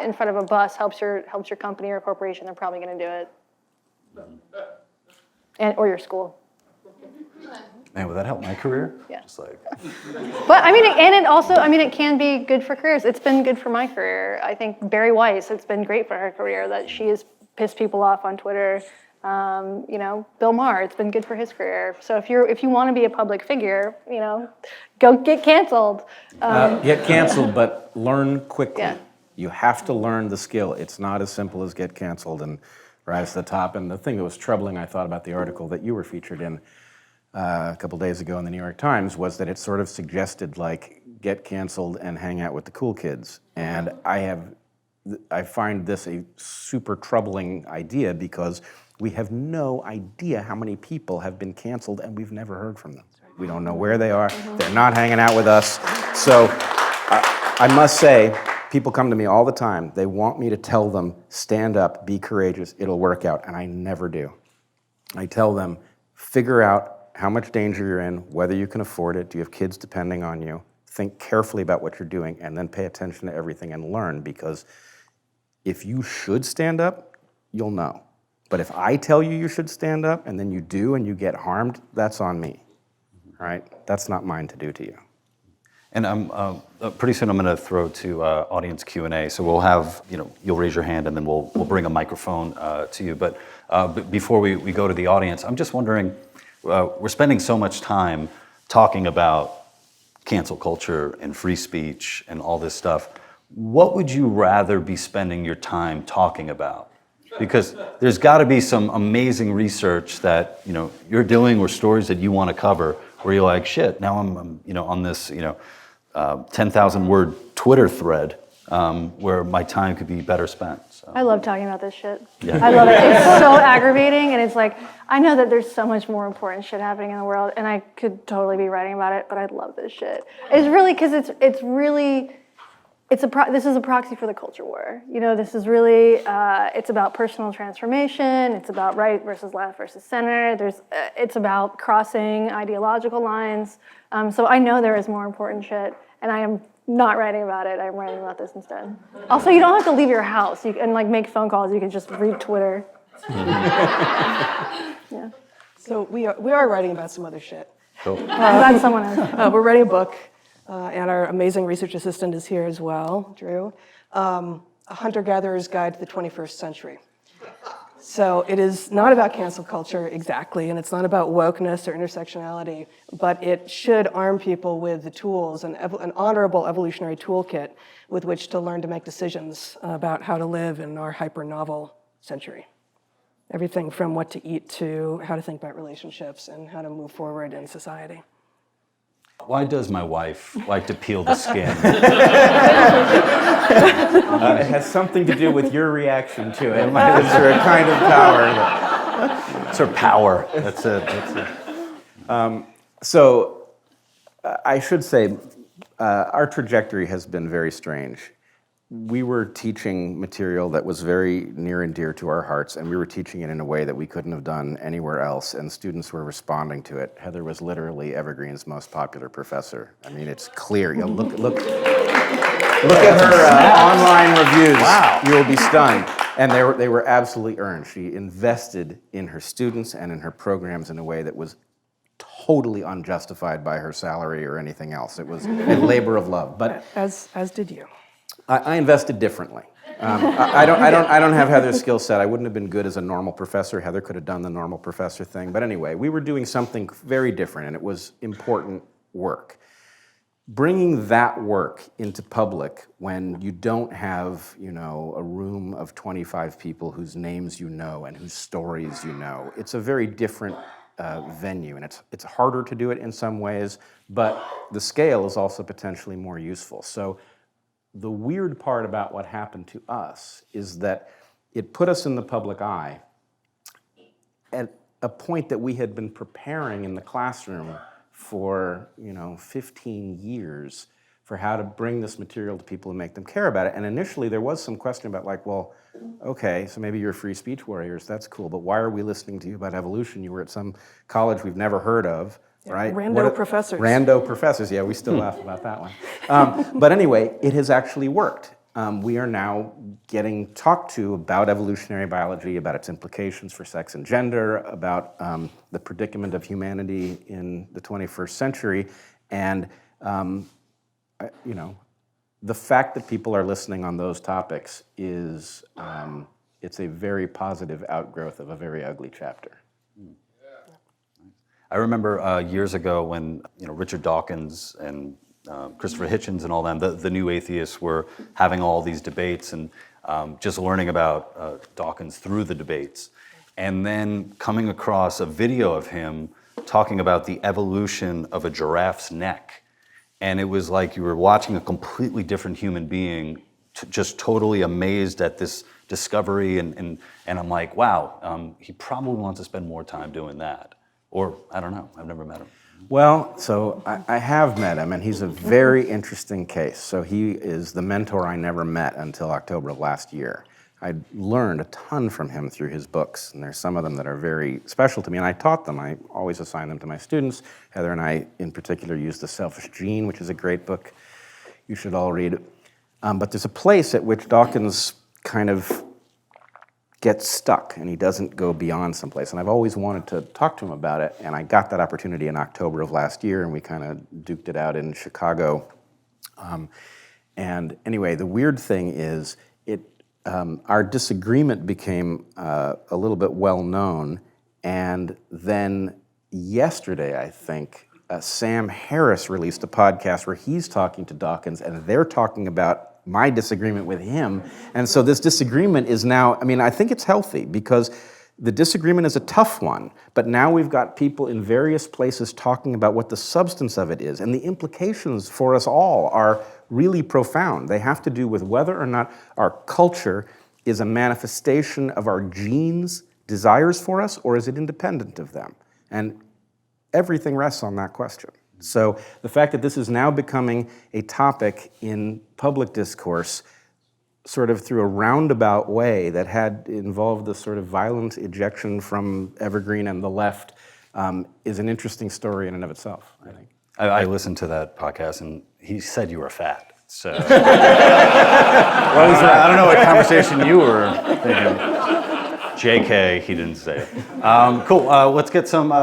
S1: in front of a bus helps your company or corporation, they're probably going to do it, or your school.
S2: Man, would that help my career?
S1: Yeah.
S2: Just like.
S1: But it can be good for careers. It's been good for my career. I think Barry Weiss, it's been great for her career that she has pissed people off on Twitter. Bill Maher, it's been good for his career. So if you want to be a public figure, go get canceled.
S4: Get canceled, but learn quickly.
S1: Yeah.
S4: You have to learn the skill. It's not as simple as get canceled and rise to the top. And the thing that was troubling, I thought, about the article that you were featured in a couple days ago in the New York Times was that it sort of suggested, like, get canceled and hang out with the cool kids. And I find this a super troubling idea because we have no idea how many people have been canceled and we've never heard from them. We don't know where they are. They're not hanging out with us. So I must say, people come to me all the time. They want me to tell them, stand up, be courageous, it'll work out. And I never do. I tell them, figure out how much danger you're in, whether you can afford it, do you have kids depending on you, think carefully about what you're doing, and then pay attention to everything and learn, because if you should stand up, you'll know. But if I tell you you should stand up and then you do and you get harmed, that's on me, right? That's not mine to do to you.
S2: And pretty soon I'm going to throw to audience Q&A. So we'll have, you'll raise your hand and then we'll bring a microphone to you. But before we go to the audience, I'm just wondering, we're spending so much time talking about cancel culture and free speech and all this stuff. What would you rather be spending your time talking about? Because there's got to be some amazing research that you're doing, or stories that you want to cover, where you're like, shit, now I'm on this 10,000 word Twitter thread where my time could be better spent. So.
S1: I love talking about this shit.
S2: Yeah.
S1: I love it. It's so aggravating, and it's like, I know that there's so much more important shit happening in the world, and I could totally be writing about it, but I love this shit. It's really, because this is a proxy for the culture war. This is really, it's about personal transformation. It's about right versus left versus center. It's about crossing ideological lines. So I know there is more important shit, and I am not writing about it. I'm writing about this instead. Also, you don't have to leave your house and make phone calls. You can just read Twitter. Yeah.
S3: So we are writing about some other shit.
S2: Cool.
S1: I'm glad someone is.
S3: We're writing a book, and our amazing research assistant is here as well, Drew. A Hunter-Gatherer's Guide to the 21st Century. So it is not about cancel culture exactly, and it's not about wokeness or intersectionality, but it should arm people with the tools, an honorable evolutionary toolkit with which to learn to make decisions about how to live in our hyper-novel century. Everything from what to eat to how to think about relationships and how to move forward in society.
S2: Why does my wife like to peel the skin?
S5: It has something to do with your reaction to it. It's a kind of power.
S2: It's her power. That's it.
S4: So I should say our trajectory has been very strange. We were teaching material that was very near and dear to our hearts, and we were teaching it in a way that we couldn't have done anywhere else, and students were responding to it. Heather was literally Evergreen's most popular professor. I mean, it's clear. Look at her online reviews.
S2: Wow.
S4: You will be stunned. And they were absolutely earned. She invested in her students and in her programs in a way that was totally unjustified by her salary or anything else. It was a labor of love. But
S3: As did you.
S4: I invested differently. I don't have Heather's skill set. I wouldn't have been good as a normal professor. Heather could have done the normal professor thing. But anyway, we were doing something very different, and it was important work. Bringing that work into public when you don't have, a room of 25 people whose names you know and whose stories you know, it's a very different venue, and it's harder to do it in some ways, but the scale is also potentially more useful. So the weird part about what happened to us is that it put us in the public eye at a point that we had been preparing in the classroom for 15 years for how to bring this material to people and make them care about it. And initially there was some question about okay, so maybe you're free speech warriors, that's cool, but why are we listening to you about evolution? You were at some college we've never heard of, right?
S3: Professors.
S4: Rando professors, yeah, we still laugh about that one. But anyway, it has actually worked. We are now getting talked to about evolutionary biology, about its implications for sex and gender, about the predicament of humanity in the 21st century, and the fact that people are listening on those topics is, it's a very positive outgrowth of a very ugly chapter.
S2: I remember years ago when Richard Dawkins and Christopher Hitchens and all them, the new atheists, were having all these debates, and just learning about Dawkins through the debates, and then coming across a video of him talking about the evolution of a giraffe's neck. And it was like you were watching a completely different human being, just totally amazed at this discovery. And I'm like, wow, he probably wants to spend more time doing that. Or, I don't know, I've never met him.
S4: Well, so I have met him, and he's a very interesting case. So he is the mentor I never met until October of last year. I learned a ton from him through his books, and there's some of them that are very special to me, and I taught them. I always assign them to my students. Heather and I, in particular, use The Selfish Gene, which is a great book. You should all read it. But there's a place at which Dawkins kind of gets stuck, and he doesn't go beyond someplace. And I've always wanted to talk to him about it, and I got that opportunity in October of last year, and we kind of duked it out in Chicago. And anyway, the weird thing is, our disagreement became a little bit well-known, and then yesterday, I think, Sam Harris released a podcast where he's talking to Dawkins, and they're talking about my disagreement with him. And so this disagreement is now, I mean, I think it's healthy because the disagreement is a tough one, but now we've got people in various places talking about what the substance of it is, and the implications for us all are really profound. They have to do with whether or not our culture is a manifestation of our genes' desires for us, or is it independent of them? And everything rests on that question. So the fact that this is now becoming a topic in public discourse sort of through a roundabout way that had involved the sort of violent ejection from Evergreen and the left is an interesting story in and of itself, I think.
S2: I listened to that podcast, and he said you were fat. So I don't know what conversation you were thinking. JK, he didn't say it. Cool. Let's get some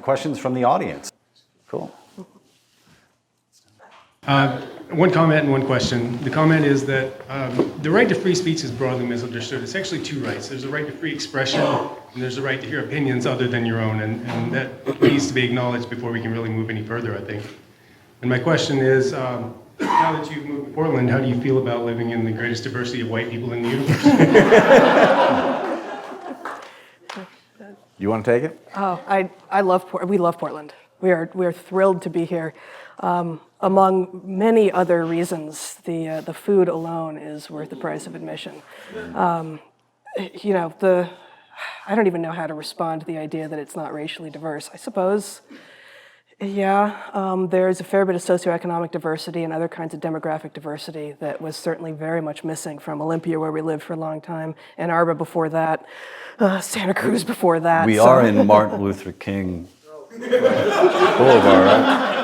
S2: questions from the audience. Cool.
S6: One comment and one question. The comment is that the right to free speech is broadly misunderstood. It's actually two rights. There's a right to free expression, and there's a right to hear opinions other than your own, and that needs to be acknowledged before we can really move any further, I think. And my question is, now that you've moved to Portland, how do you feel about living in the greatest diversity of white people in the universe?
S4: You want to take it?
S3: Oh, we love Portland. We are thrilled to be here. Among many other reasons, the food alone is worth the price of admission. I don't even know how to respond to the idea that it's not racially diverse. I suppose, there's a fair bit of socioeconomic diversity and other kinds of demographic diversity that was certainly very much missing from Olympia, where we lived for a long time, Ann Arbor before that, Santa Cruz before that.
S2: We are in Martin Luther King Boulevard, right?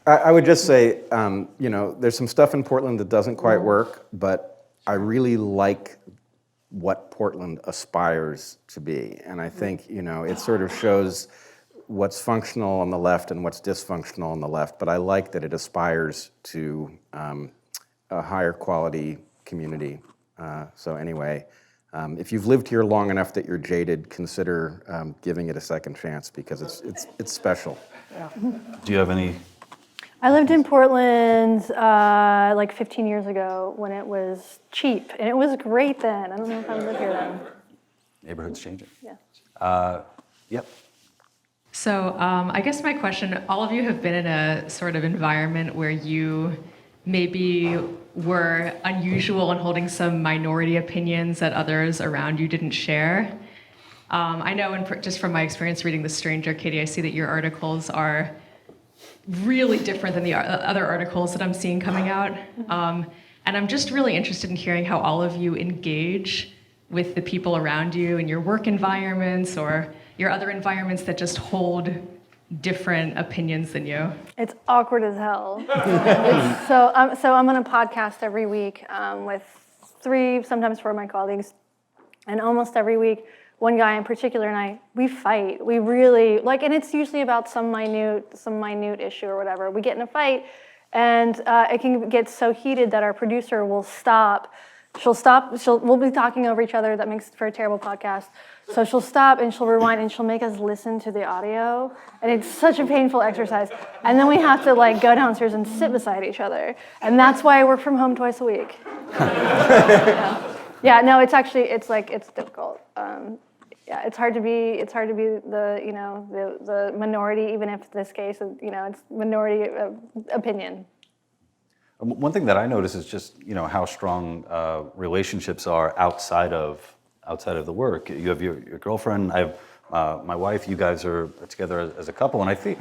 S4: I would just say, there's some stuff in Portland that doesn't quite work, but I really like what Portland aspires to be. And I think, it sort of shows what's functional on the left and what's dysfunctional on the left, but I like that it aspires to a higher quality community. So anyway, if you've lived here long enough that you're jaded, consider giving it a second chance because it's special.
S3: Yeah.
S2: Do you have any?
S1: I lived in Portland like 15 years ago when it was cheap, and it was great then. I don't know if I would live here then.
S2: Neighborhood's changing.
S1: Yeah.
S2: Yep.
S7: So I guess my question, all of you have been in a sort of environment where you maybe were unusual in holding some minority opinions that others around you didn't share. I know, just from my experience reading The Stranger, Katie, I see that your articles are really different than the other articles that I'm seeing coming out. And I'm just really interested in hearing how all of you engage with the people around you in your work environments or your other environments that just hold different opinions than you.
S1: It's awkward as hell. So I'm on a podcast every week with 3, sometimes 4 of my colleagues, and almost every week, one guy in particular and I, we fight. We really, and it's usually about some minute issue or whatever. We get in a fight, and it can get so heated that our producer will stop. We'll be talking over each other. That makes for a terrible podcast. So she'll stop and she'll rewind and she'll make us listen to the audio. And it's such a painful exercise. And then we have to go downstairs and sit beside each other. And that's why I work from home twice a week. No, it's difficult. It's hard to be the minority, even if in this case, it's minority opinion.
S2: One thing that I notice is just how strong relationships are outside of the work. You have your girlfriend. I have my wife. You guys are together as a couple, and I think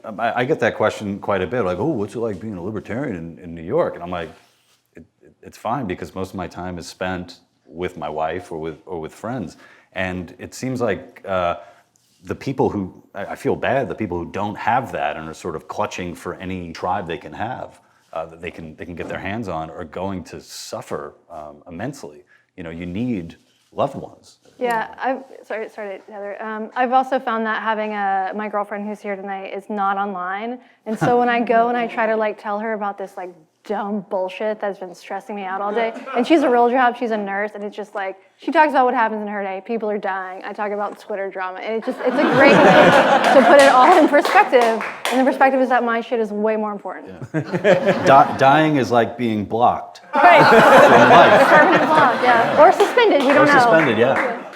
S2: I get that question quite a bit. Like, oh, what's it like being a libertarian in New York? And I'm like, it's fine because most of my time is spent with my wife or with friends, and it seems like the people who I feel bad, the people who don't have that and are sort of clutching for any tribe they can have. That they can get their hands on are going to suffer immensely. You need loved ones.
S1: Yeah, sorry, Heather. I've also found that having my girlfriend who's here tonight is not online, and so when I go and I try to tell her about this dumb bullshit that's been stressing me out all day. And she's a real job, she's a nurse, and it's just like, she talks about what happens in her day. People are dying. I talk about Twitter drama. And it's a great way to put it all in perspective. And the perspective is that my shit is way more important.
S2: Dying is like being blocked.
S1: Right.
S2: In life.
S1: Permanent block, yeah. Or suspended, we don't know.
S2: Or suspended, yeah.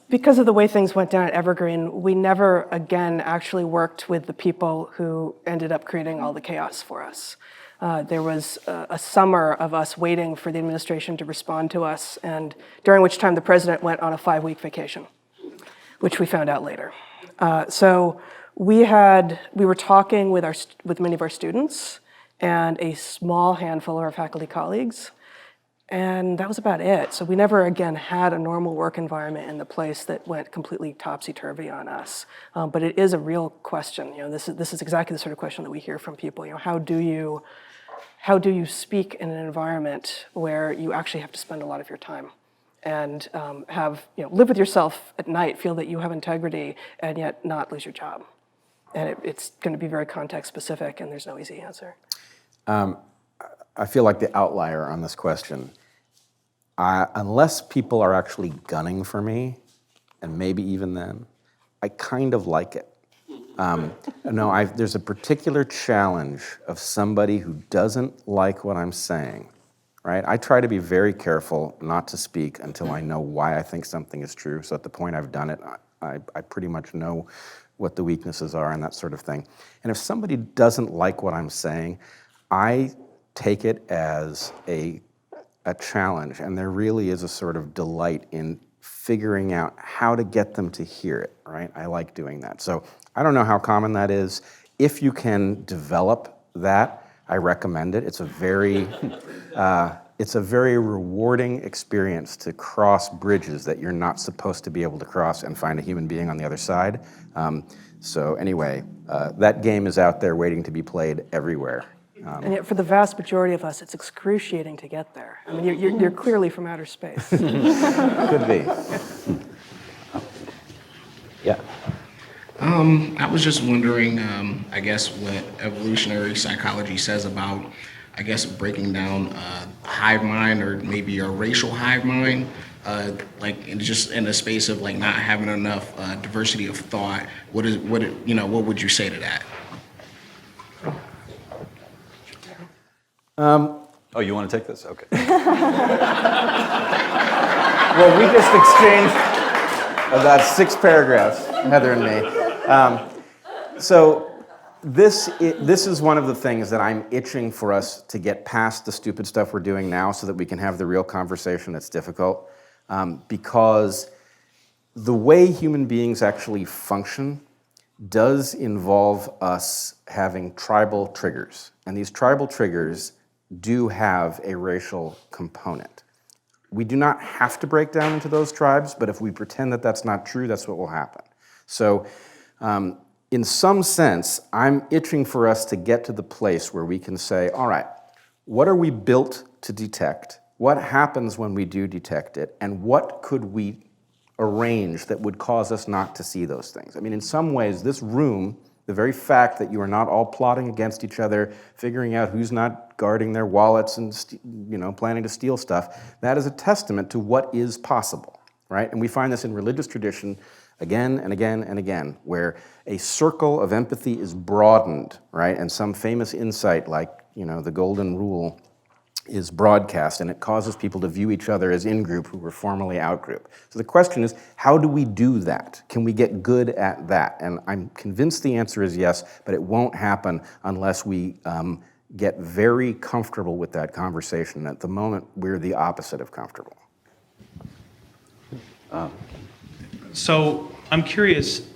S3: Because of the way things went down at Evergreen, we never again actually worked with the people who ended up creating all the chaos for us. There was a summer of us waiting for the administration to respond to us, and during which time the president went on a 5-week vacation, which we found out later. So we were talking with many of our students and a small handful of our faculty colleagues, and that was about it. So we never again had a normal work environment in the place that went completely topsy-turvy on us. But it is a real question. This is exactly the sort of question that we hear from people. How do you speak in an environment where you actually have to spend a lot of your time and live with yourself at night, feel that you have integrity, and yet not lose your job? And it's going to be very context specific, and there's no easy answer.
S4: I feel like the outlier on this question. Unless people are actually gunning for me, and maybe even then, I kind of like it. There's a particular challenge of somebody who doesn't like what I'm saying, right? I try to be very careful not to speak until I know why I think something is true. So at the point I've done it, I pretty much know what the weaknesses are and that sort of thing. And if somebody doesn't like what I'm saying, I take it as a challenge, and there really is a sort of delight in figuring out how to get them to hear it, right? I like doing that. So I don't know how common that is. If you can develop that, I recommend it. It's a very rewarding experience to cross bridges that you're not supposed to be able to cross and find a human being on the other side. So anyway, that game is out there waiting to be played everywhere.
S3: And yet for the vast majority of us, it's excruciating to get there. I mean, you're clearly from outer space.
S4: Could be. Yeah.
S8: I was just wondering, I guess, what evolutionary psychology says about, I guess, breaking down hive mind or maybe a racial hive mind, just in a space of like not having enough diversity of thought. What would you say to that?
S2: Oh, you want to take this? Okay.
S4: Well, we just exchanged about 6 paragraphs, Heather and me. So this is one of the things that I'm itching for us to get past the stupid stuff we're doing now so that we can have the real conversation that's difficult. Because the way human beings actually function does involve us having tribal triggers. And these tribal triggers do have a racial component. We do not have to break down into those tribes, but if we pretend that that's not true, that's what will happen. So in some sense, I'm itching for us to get to the place where we can say, all right, what are we built to detect? What happens when we do detect it? And what could we arrange that would cause us not to see those things? I mean, in some ways, this room, the very fact that you are not all plotting against each other, figuring out who's not guarding their wallets and planning to steal stuff, that is a testament to what is possible, right? And we find this in religious tradition again and again and again, where a circle of empathy is broadened, right? And some famous insight like, the golden rule is broadcast, and it causes people to view each other as in-group who were formerly out-group. So the question is, how do we do that? Can we get good at that? And I'm convinced the answer is yes, but it won't happen unless we get very comfortable with that conversation. At the moment, we're the opposite of comfortable.
S9: So I'm curious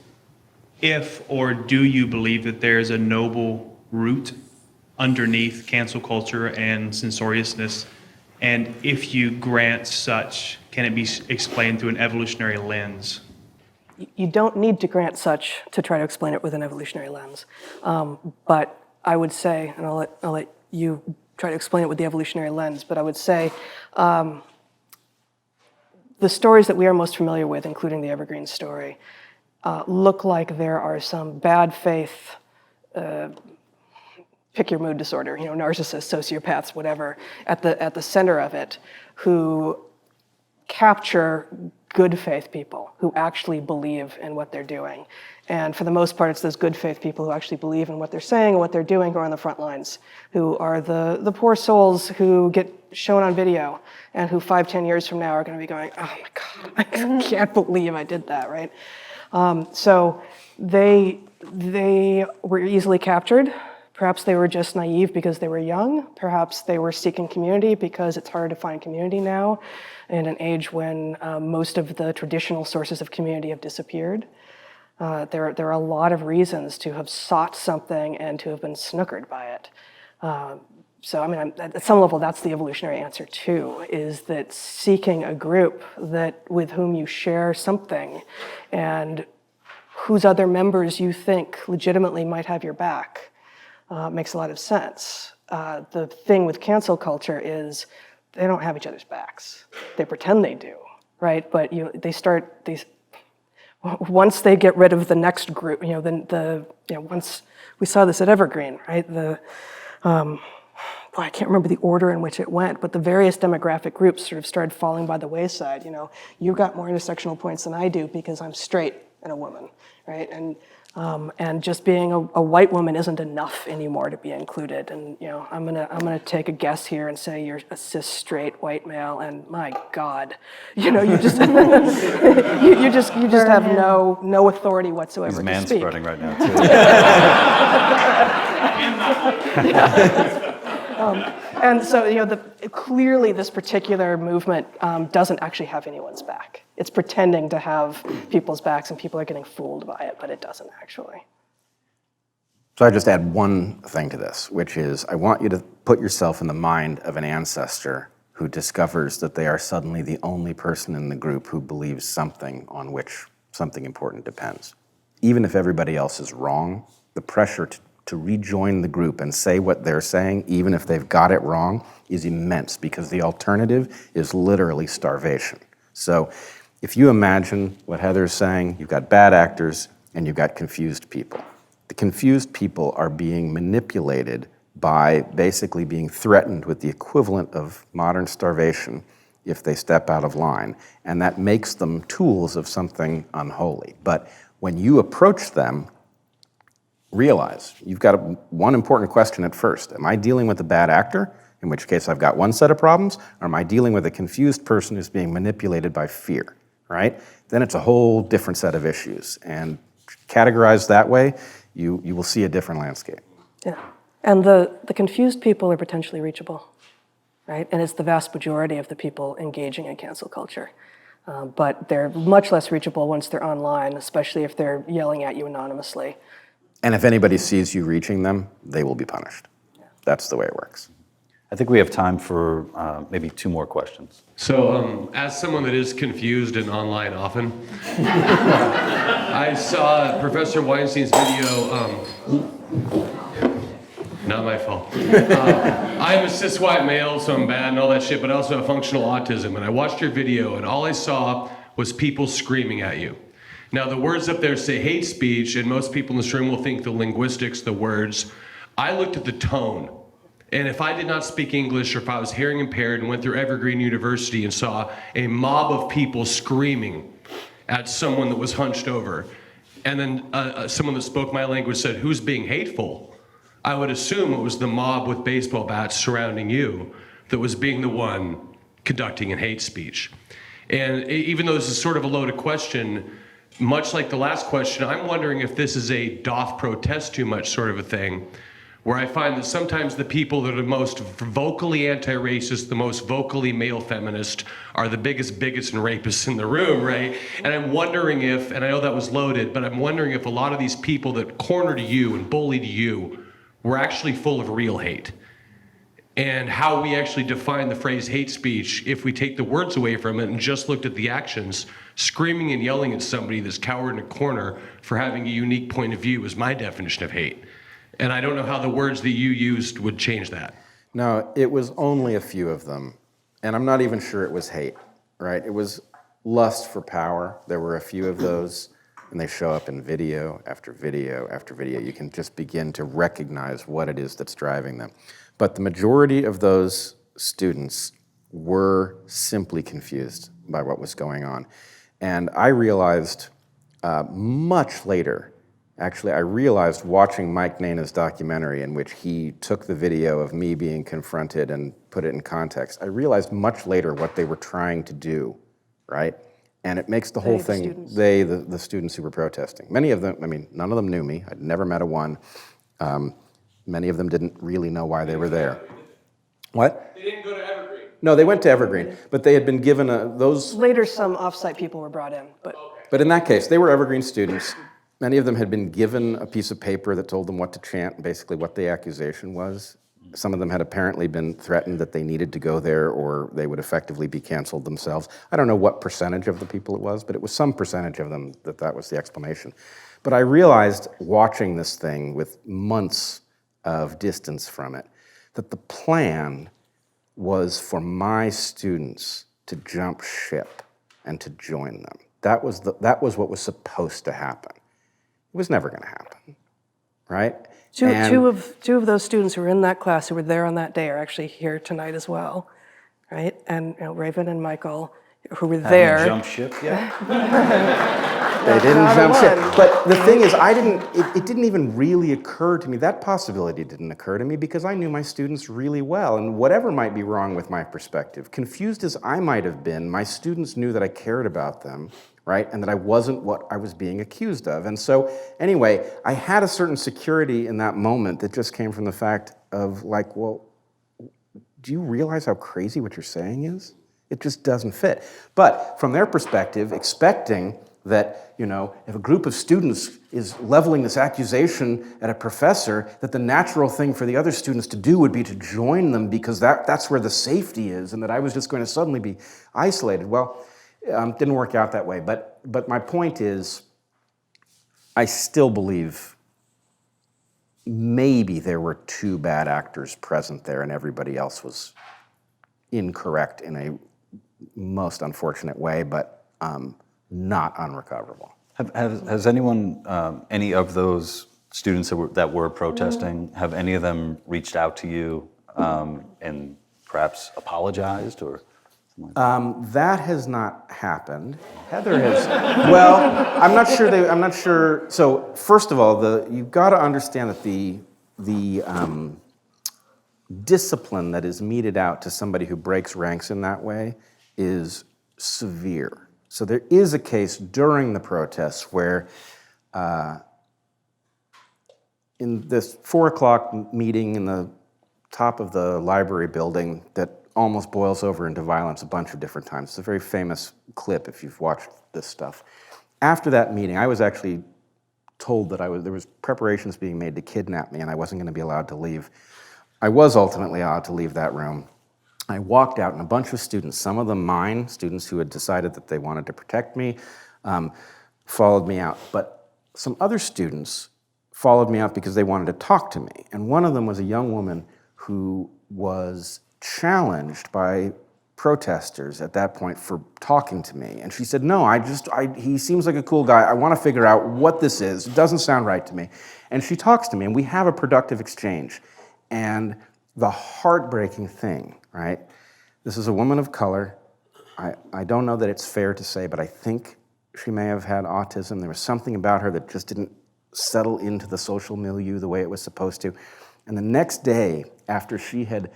S9: if or do you believe that there's a noble root underneath cancel culture and censoriousness? And if you grant such, can it be explained through an evolutionary lens?
S3: You don't need to grant such to try to explain it with an evolutionary lens. But I would say, and I'll let you try to explain it with the evolutionary lens, but I would say the stories that we are most familiar with, including the Evergreen story, look like there are some bad faith pick your mood disorder, narcissists, sociopaths, whatever, at the center of it, who capture good faith people who actually believe in what they're doing. And for the most part, it's those good faith people who actually believe in what they're saying and what they're doing who are on the front lines, who are the poor souls who get shown on video and who 5-10 years from now are going to be going, oh my God, I can't believe I did that, right? So they were easily captured. Perhaps they were just naive because they were young. Perhaps they were seeking community because it's hard to find community now in an age when most of the traditional sources of community have disappeared. There are a lot of reasons to have sought something and to have been snookered by it. So, I mean, at some level, that's the evolutionary answer too, is that seeking a group with whom you share something and whose other members you think legitimately might have your back makes a lot of sense. The thing with cancel culture is they don't have each other's backs. They pretend they do, right? But once they get rid of the next group, once we saw this at Evergreen, right? I can't remember the order in which it went, but the various demographic groups sort of started falling by the wayside. You got more intersectional points than I do because I'm straight and a woman, right? And just being a white woman isn't enough anymore to be included. And I'm gonna take a guess here and say you're a cis straight white male, and my God, you just you just have no authority whatsoever to speak.
S2: He's manspreading right now too.
S3: And so clearly this particular movement doesn't actually have anyone's back. It's pretending to have people's backs, and people are getting fooled by it, but it doesn't actually.
S4: So I just add one thing to this, which is I want you to put yourself in the mind of an ancestor who discovers that they are suddenly the only person in the group who believes something on which something important depends. Even if everybody else is wrong, the pressure to rejoin the group and say what they're saying, even if they've got it wrong, is immense because the alternative is literally starvation. So if you imagine what Heather's saying, you've got bad actors and you've got confused people. The confused people are being manipulated by basically being threatened with the equivalent of modern starvation if they step out of line, and that makes them tools of something unholy. But when you approach them, realize you've got one important question at first. Am I dealing with a bad actor, in which case I've got one set of problems, or am I dealing with a confused person who's being manipulated by fear, right? Then it's a whole different set of issues. And categorized that way, you will see a different landscape.
S3: Yeah, and the confused people are potentially reachable, right? And it's the vast majority of the people engaging in cancel culture. But they're much less reachable once they're online, especially if they're yelling at you anonymously.
S4: And if anybody sees you reaching them, they will be punished. That's the way it works.
S2: I think we have time for maybe 2 more questions.
S10: So, as someone that is confused and online often, I saw Professor Weinstein's video. Not my fault. I'm a cis white male, so I'm bad and all that shit, but I also have functional autism. And I watched your video, and all I saw was people screaming at you. Now, the words up there say hate speech, and most people in this room will think the linguistics, the words. I looked at the tone, and if I did not speak English, or if I was hearing impaired and went through Evergreen University and saw a mob of people screaming at someone that was hunched over, and then someone that spoke my language said, "Who's being hateful?" I would assume it was the mob with baseball bats surrounding you that was being the one conducting a hate speech. And even though this is sort of a loaded question, much like the last question, I'm wondering if this is a doth protest too much sort of a thing, where I find that sometimes the people that are the most vocally anti-racist, the most vocally male feminist, are the biggest bigots and rapists in the room, right? And I'm wondering if, and I know that was loaded, but I'm wondering if a lot of these people that cornered you and bullied you were actually full of real hate. And how we actually define the phrase hate speech if we take the words away from it and just looked at the actions. Screaming and yelling at somebody that's cowered in a corner for having a unique point of view is my definition of hate. And I don't know how the words that you used would change that.
S4: No, it was only a few of them. And I'm not even sure it was hate, right? It was lust for power. There were a few of those. and they show up in video after video after video. You can just begin to recognize what it is that's driving them. But the majority of those students were simply confused by what was going on. And I realized much later, actually, I realized watching Mike Nana's documentary in which he took the video of me being confronted and put it in context. I realized much later what they were trying to do, right? And it makes the whole thing, the students who were protesting. Many of them, I mean, none of them knew me. I'd never met a one. Many of them didn't really know why they were there. What?
S10: They didn't go to Evergreen.
S4: No, they went to Evergreen, but they had been given those.
S3: Later, some off-site people were brought in, but.
S4: But in that case, they were Evergreen students. Many of them had been given a piece of paper that told them what to chant, basically what the accusation was. Some of them had apparently been threatened that they needed to go there or they would effectively be canceled themselves. I don't know what percentage of the people it was, but it was some percentage of them that was the explanation. But I realized watching this thing with months of distance from it, that the plan was for my students to jump ship and to join them. That was what was supposed to happen. It was never going to happen, right?
S3: Two of those students who were in that class who were there on that day are actually here tonight as well, right? And Raven and Michael, who were there.
S2: Have you jumped ship yet?
S4: They didn't jump ship. But the thing is, it didn't even really occur to me, that possibility didn't occur to me because I knew my students really well. And whatever might be wrong with my perspective, confused as I might have been, my students knew that I cared about them, right? And that I wasn't what I was being accused of. And so, anyway, I had a certain security in that moment that just came from the fact of like, well, do you realize how crazy what you're saying is? It just doesn't fit. But from their perspective, expecting that, you know, if a group of students is leveling this accusation at a professor, that the natural thing for the other students to do would be to join them because that's where the safety is, and that I was just going to suddenly be isolated. Well, didn't work out that way. But my point is, I still believe maybe there were two bad actors present there and everybody else was incorrect in a most unfortunate way, but not unrecoverable.
S2: Has anyone, any of those students that were protesting, have any of them reached out to you and perhaps apologized or something like that?
S4: That has not happened. Heather has. Well, I'm not sure. I'm not sure. So first of all, you've got to understand that the discipline that is meted out to somebody who breaks ranks in that way is severe. So there is a case during the protests where in this 4 o'clock meeting in the top of the library building that almost boils over into violence a bunch of different times. It's a very famous clip if you've watched this stuff. After that meeting, I was actually told that there was preparations being made to kidnap me and I wasn't going to be allowed to leave. I was ultimately allowed to leave that room. I walked out and a bunch of students, some of them mine, students who had decided that they wanted to protect me, followed me out. But some other students followed me out because they wanted to talk to me. And one of them was a young woman who was challenged by protesters at that point for talking to me. And she said, no, he seems like a cool guy. I want to figure out what this is. It doesn't sound right to me. And she talks to me and we have a productive exchange. And the heartbreaking thing, right? This is a woman of color. I don't know that it's fair to say, but I think she may have had autism. There was something about her that just didn't settle into the social milieu the way it was supposed to. And the next day, after she had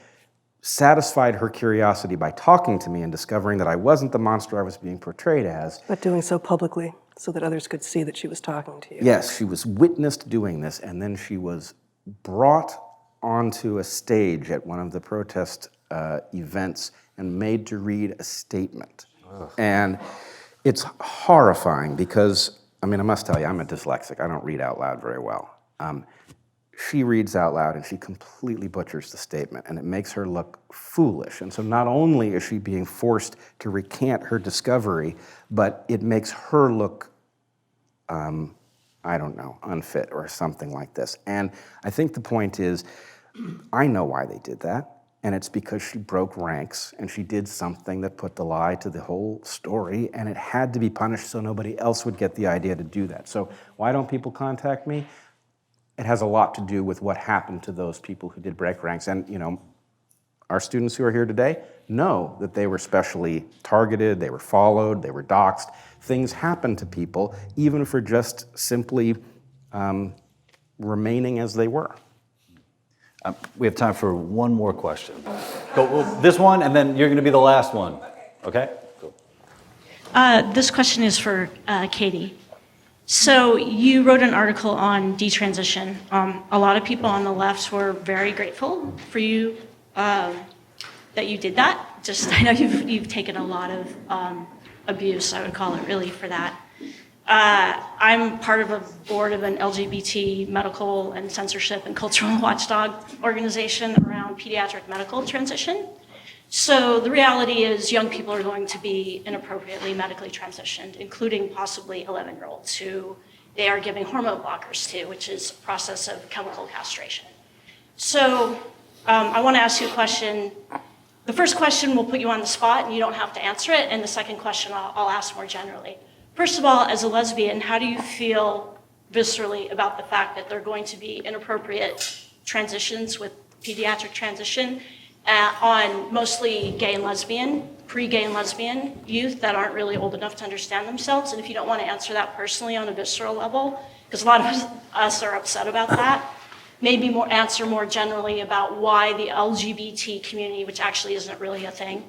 S4: satisfied her curiosity by talking to me and discovering that I wasn't the monster I was being portrayed as.
S3: But doing so publicly so that others could see that she was talking to you.
S4: Yes, she was witnessed doing this, and then she was brought onto a stage at one of the protest events and made to read a statement. Ugh. And it's horrifying because, I mean, I must tell you, I'm a dyslexic. I don't read out loud very well. She reads out loud and she completely butchers the statement and it makes her look foolish. And so not only is she being forced to recant her discovery, but it makes her look, I don't know, unfit or something like this. And I think the point is, I know why they did that. and it's because she broke ranks and she did something that put the lie to the whole story, and it had to be punished so nobody else would get the idea to do that. So why don't people contact me? It has a lot to do with what happened to those people who did break ranks. And our students who are here today know that they were specially targeted, they were followed, they were doxxed. Things happen to people, even for just simply remaining as they were.
S2: We have time for one more question. Go, this one, and then you're going to be the last one. Okay? Cool.
S11: This question is for Katie. So you wrote an article on detransition. A lot of people on the left were very grateful for you that you did that. I know you've taken a lot of abuse, I would call it, really, for that. I'm part of a board of an LGBT medical and censorship and cultural watchdog organization around pediatric medical transition. So the reality is young people are going to be inappropriately medically transitioned, including possibly 11-year-olds who they are giving hormone blockers to, which is a process of chemical castration. So I want to ask you a question. The first question will put you on the spot and you don't have to answer it, and the second question I'll ask more generally. First of all, as a lesbian, how do you feel viscerally about the fact that there are going to be inappropriate transitions with pediatric transition on mostly gay and lesbian, pre-gay and lesbian youth that aren't really old enough to understand themselves? And if you don't want to answer that personally on a visceral level, because a lot of us are upset about that, maybe answer more generally about why the LGBT community, which actually isn't really a thing,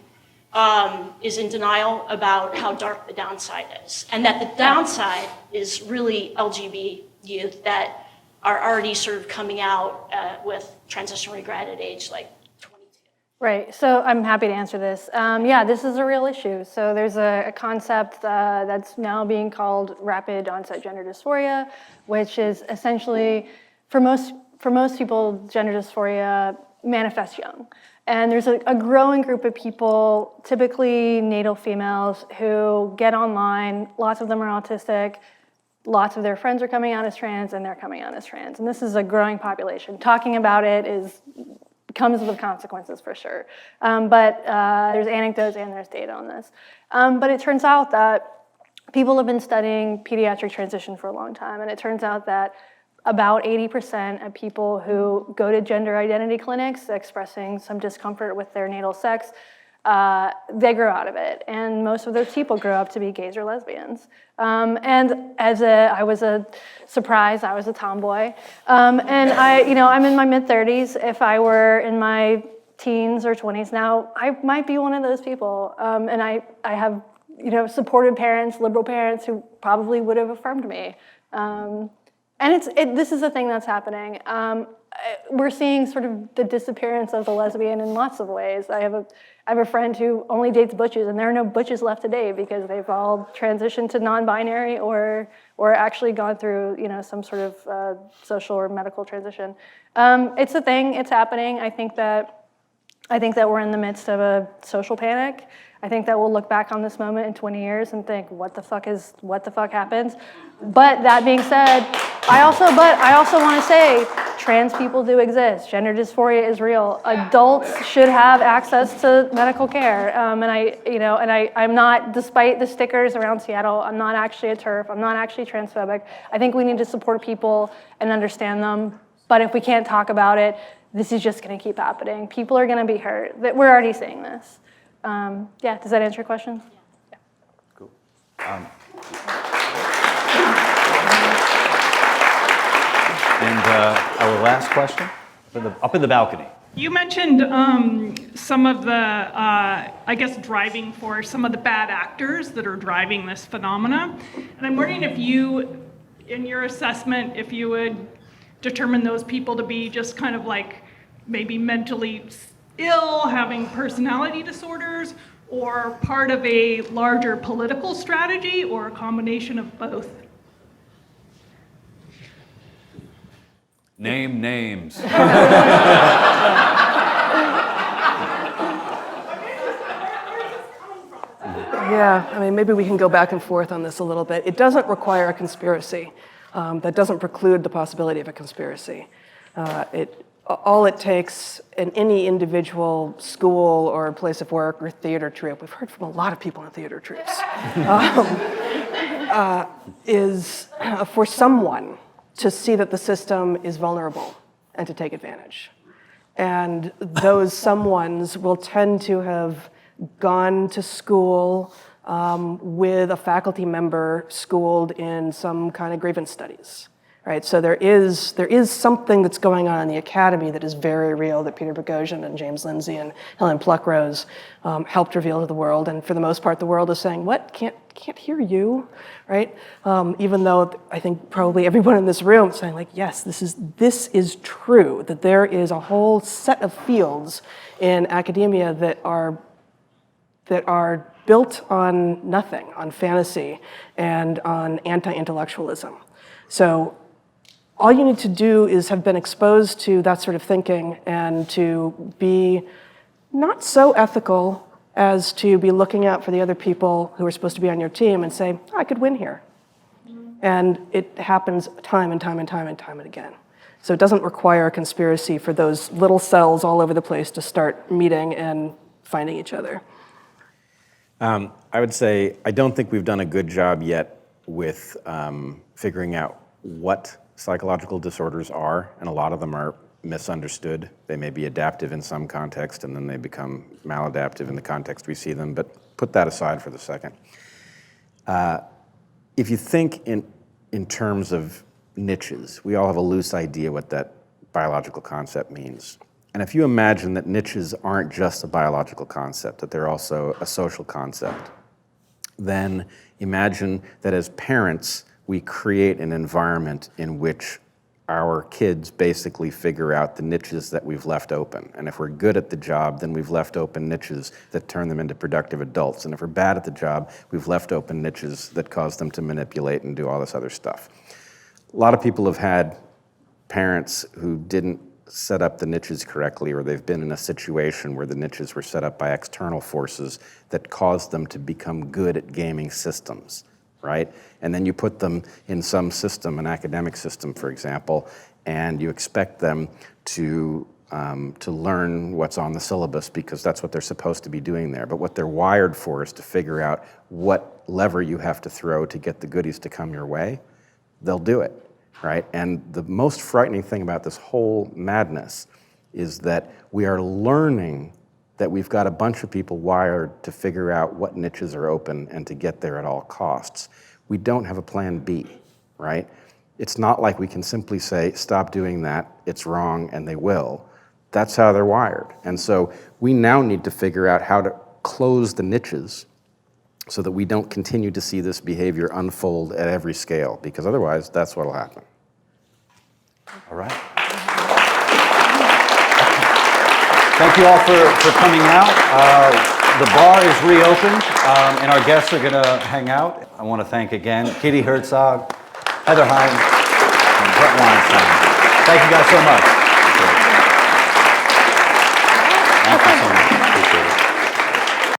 S11: is in denial about how dark the downside is. And that the downside is really LGBT youth that are already sort of coming out with transition regret at age like 22.
S1: Right, so I'm happy to answer this. Yeah, this is a real issue. So there's a concept that's now being called rapid onset gender dysphoria, which is essentially, for most people, gender dysphoria manifests young. And there's a growing group of people, typically natal females, who get online. Lots of them are autistic. Lots of their friends are coming out as trans, and they're coming out as trans. And this is a growing population. Talking about it comes with consequences for sure. But there's anecdotes and there's data on this. But it turns out that people have been studying pediatric transition for a long time, and it turns out that about 80% of people who go to gender identity clinics expressing some discomfort with their natal sex, they grow out of it. And most of those people grow up to be gays or lesbians. And I was a surprise, I was a tomboy. And I'm in my mid-30s. If I were in my teens or 20s now, I might be one of those people. And I have supportive parents, liberal parents who probably would have affirmed me. And this is a thing that's happening. We're seeing sort of the disappearance of the lesbian in lots of ways. I have a friend who only dates butches, and there are no butches left today because they've all transitioned to non-binary or actually gone through some sort of social or medical transition. It's a thing. It's happening. I think that we're in the midst of a social panic. I think that we'll look back on this moment in 20 years and think, what the fuck happened? But that being said, I also want to say, trans people do exist. Gender dysphoria is real. Adults should have access to medical care. I'm not, despite the stickers around Seattle, I'm not actually a TERF. I'm not actually transphobic. I think we need to support people and understand them. But if we can't talk about it, this is just going to keep happening. People are going to be hurt. We're already seeing this. Does that answer your question? Yeah.
S2: Cool. And our last question, up in the balcony.
S12: You mentioned some of the, driving force, some of the bad actors that are driving this phenomena. And I'm wondering if you, in your assessment, if you would determine those people to be just kind of like maybe mentally ill, having personality disorders, or part of a larger political strategy, or a combination of both?
S2: Name names.
S3: Yeah, maybe we can go back and forth on this a little bit. It doesn't require a conspiracy. That doesn't preclude the possibility of a conspiracy. all it takes in any individual school or place of work or theater troupe, we've heard from a lot of people in theater troupes, is for someone to see that the system is vulnerable and to take advantage. And those someones will tend to have gone to school with a faculty member schooled in some kind of grievance studies, right? So there is something that's going on in the academy that is very real, that Peter Boghossian and James Lindsay and Helen Pluckrose helped reveal to the world. And for the most part, the world is saying, what, can't hear you, right? Even though I think probably everyone in this room is saying like, yes, this is true, that there is a whole set of fields in academia that are built on nothing, on fantasy and on anti-intellectualism. So all you need to do is have been exposed to that sort of thinking and to be not so ethical as to be looking out for the other people who are supposed to be on your team and say, I could win here. And it happens time and time and time and time and again. So it doesn't require a conspiracy for those little cells all over the place to start meeting and finding each other.
S4: I would say I don't think we've done a good job yet with figuring out what psychological disorders are, and a lot of them are misunderstood. They may be adaptive in some context, and then they become maladaptive in the context we see them, but put that aside for the second. If you think in terms of niches, we all have a loose idea what that biological concept means. And if you imagine that niches aren't just a biological concept, that they're also a social concept, then imagine that as parents, we create an environment in which our kids basically figure out the niches that we've left open. And if we're good at the job, then we've left open niches that turn them into productive adults. And if we're bad at the job, we've left open niches that cause them to manipulate and do all this other stuff. A lot of people have had parents who didn't set up the niches correctly, or they've been in a situation where the niches were set up by external forces that caused them to become good at gaming systems, right? And then you put them in some system, an academic system, for example, and you expect them to learn what's on the syllabus because that's what they're supposed to be doing there. But what they're wired for is to figure out what lever you have to throw to get the goodies to come your way. They'll do it. Right? And the most frightening thing about this whole madness is that we are learning that we've got a bunch of people wired to figure out what niches are open and to get there at all costs. We don't have a plan B, right? It's not like we can simply say, stop doing that, it's wrong, and they will. That's how they're wired. And so we now need to figure out how to close the niches so that we don't continue to see this behavior unfold at every scale, because otherwise that's what'll happen.
S2: All right. Thank you all for coming out. The bar is reopened, and our guests are going to hang out. I want to thank again Katie Herzog, Heather Hines, and Bret Weinstein. Thank you guys so much. Thank you so much.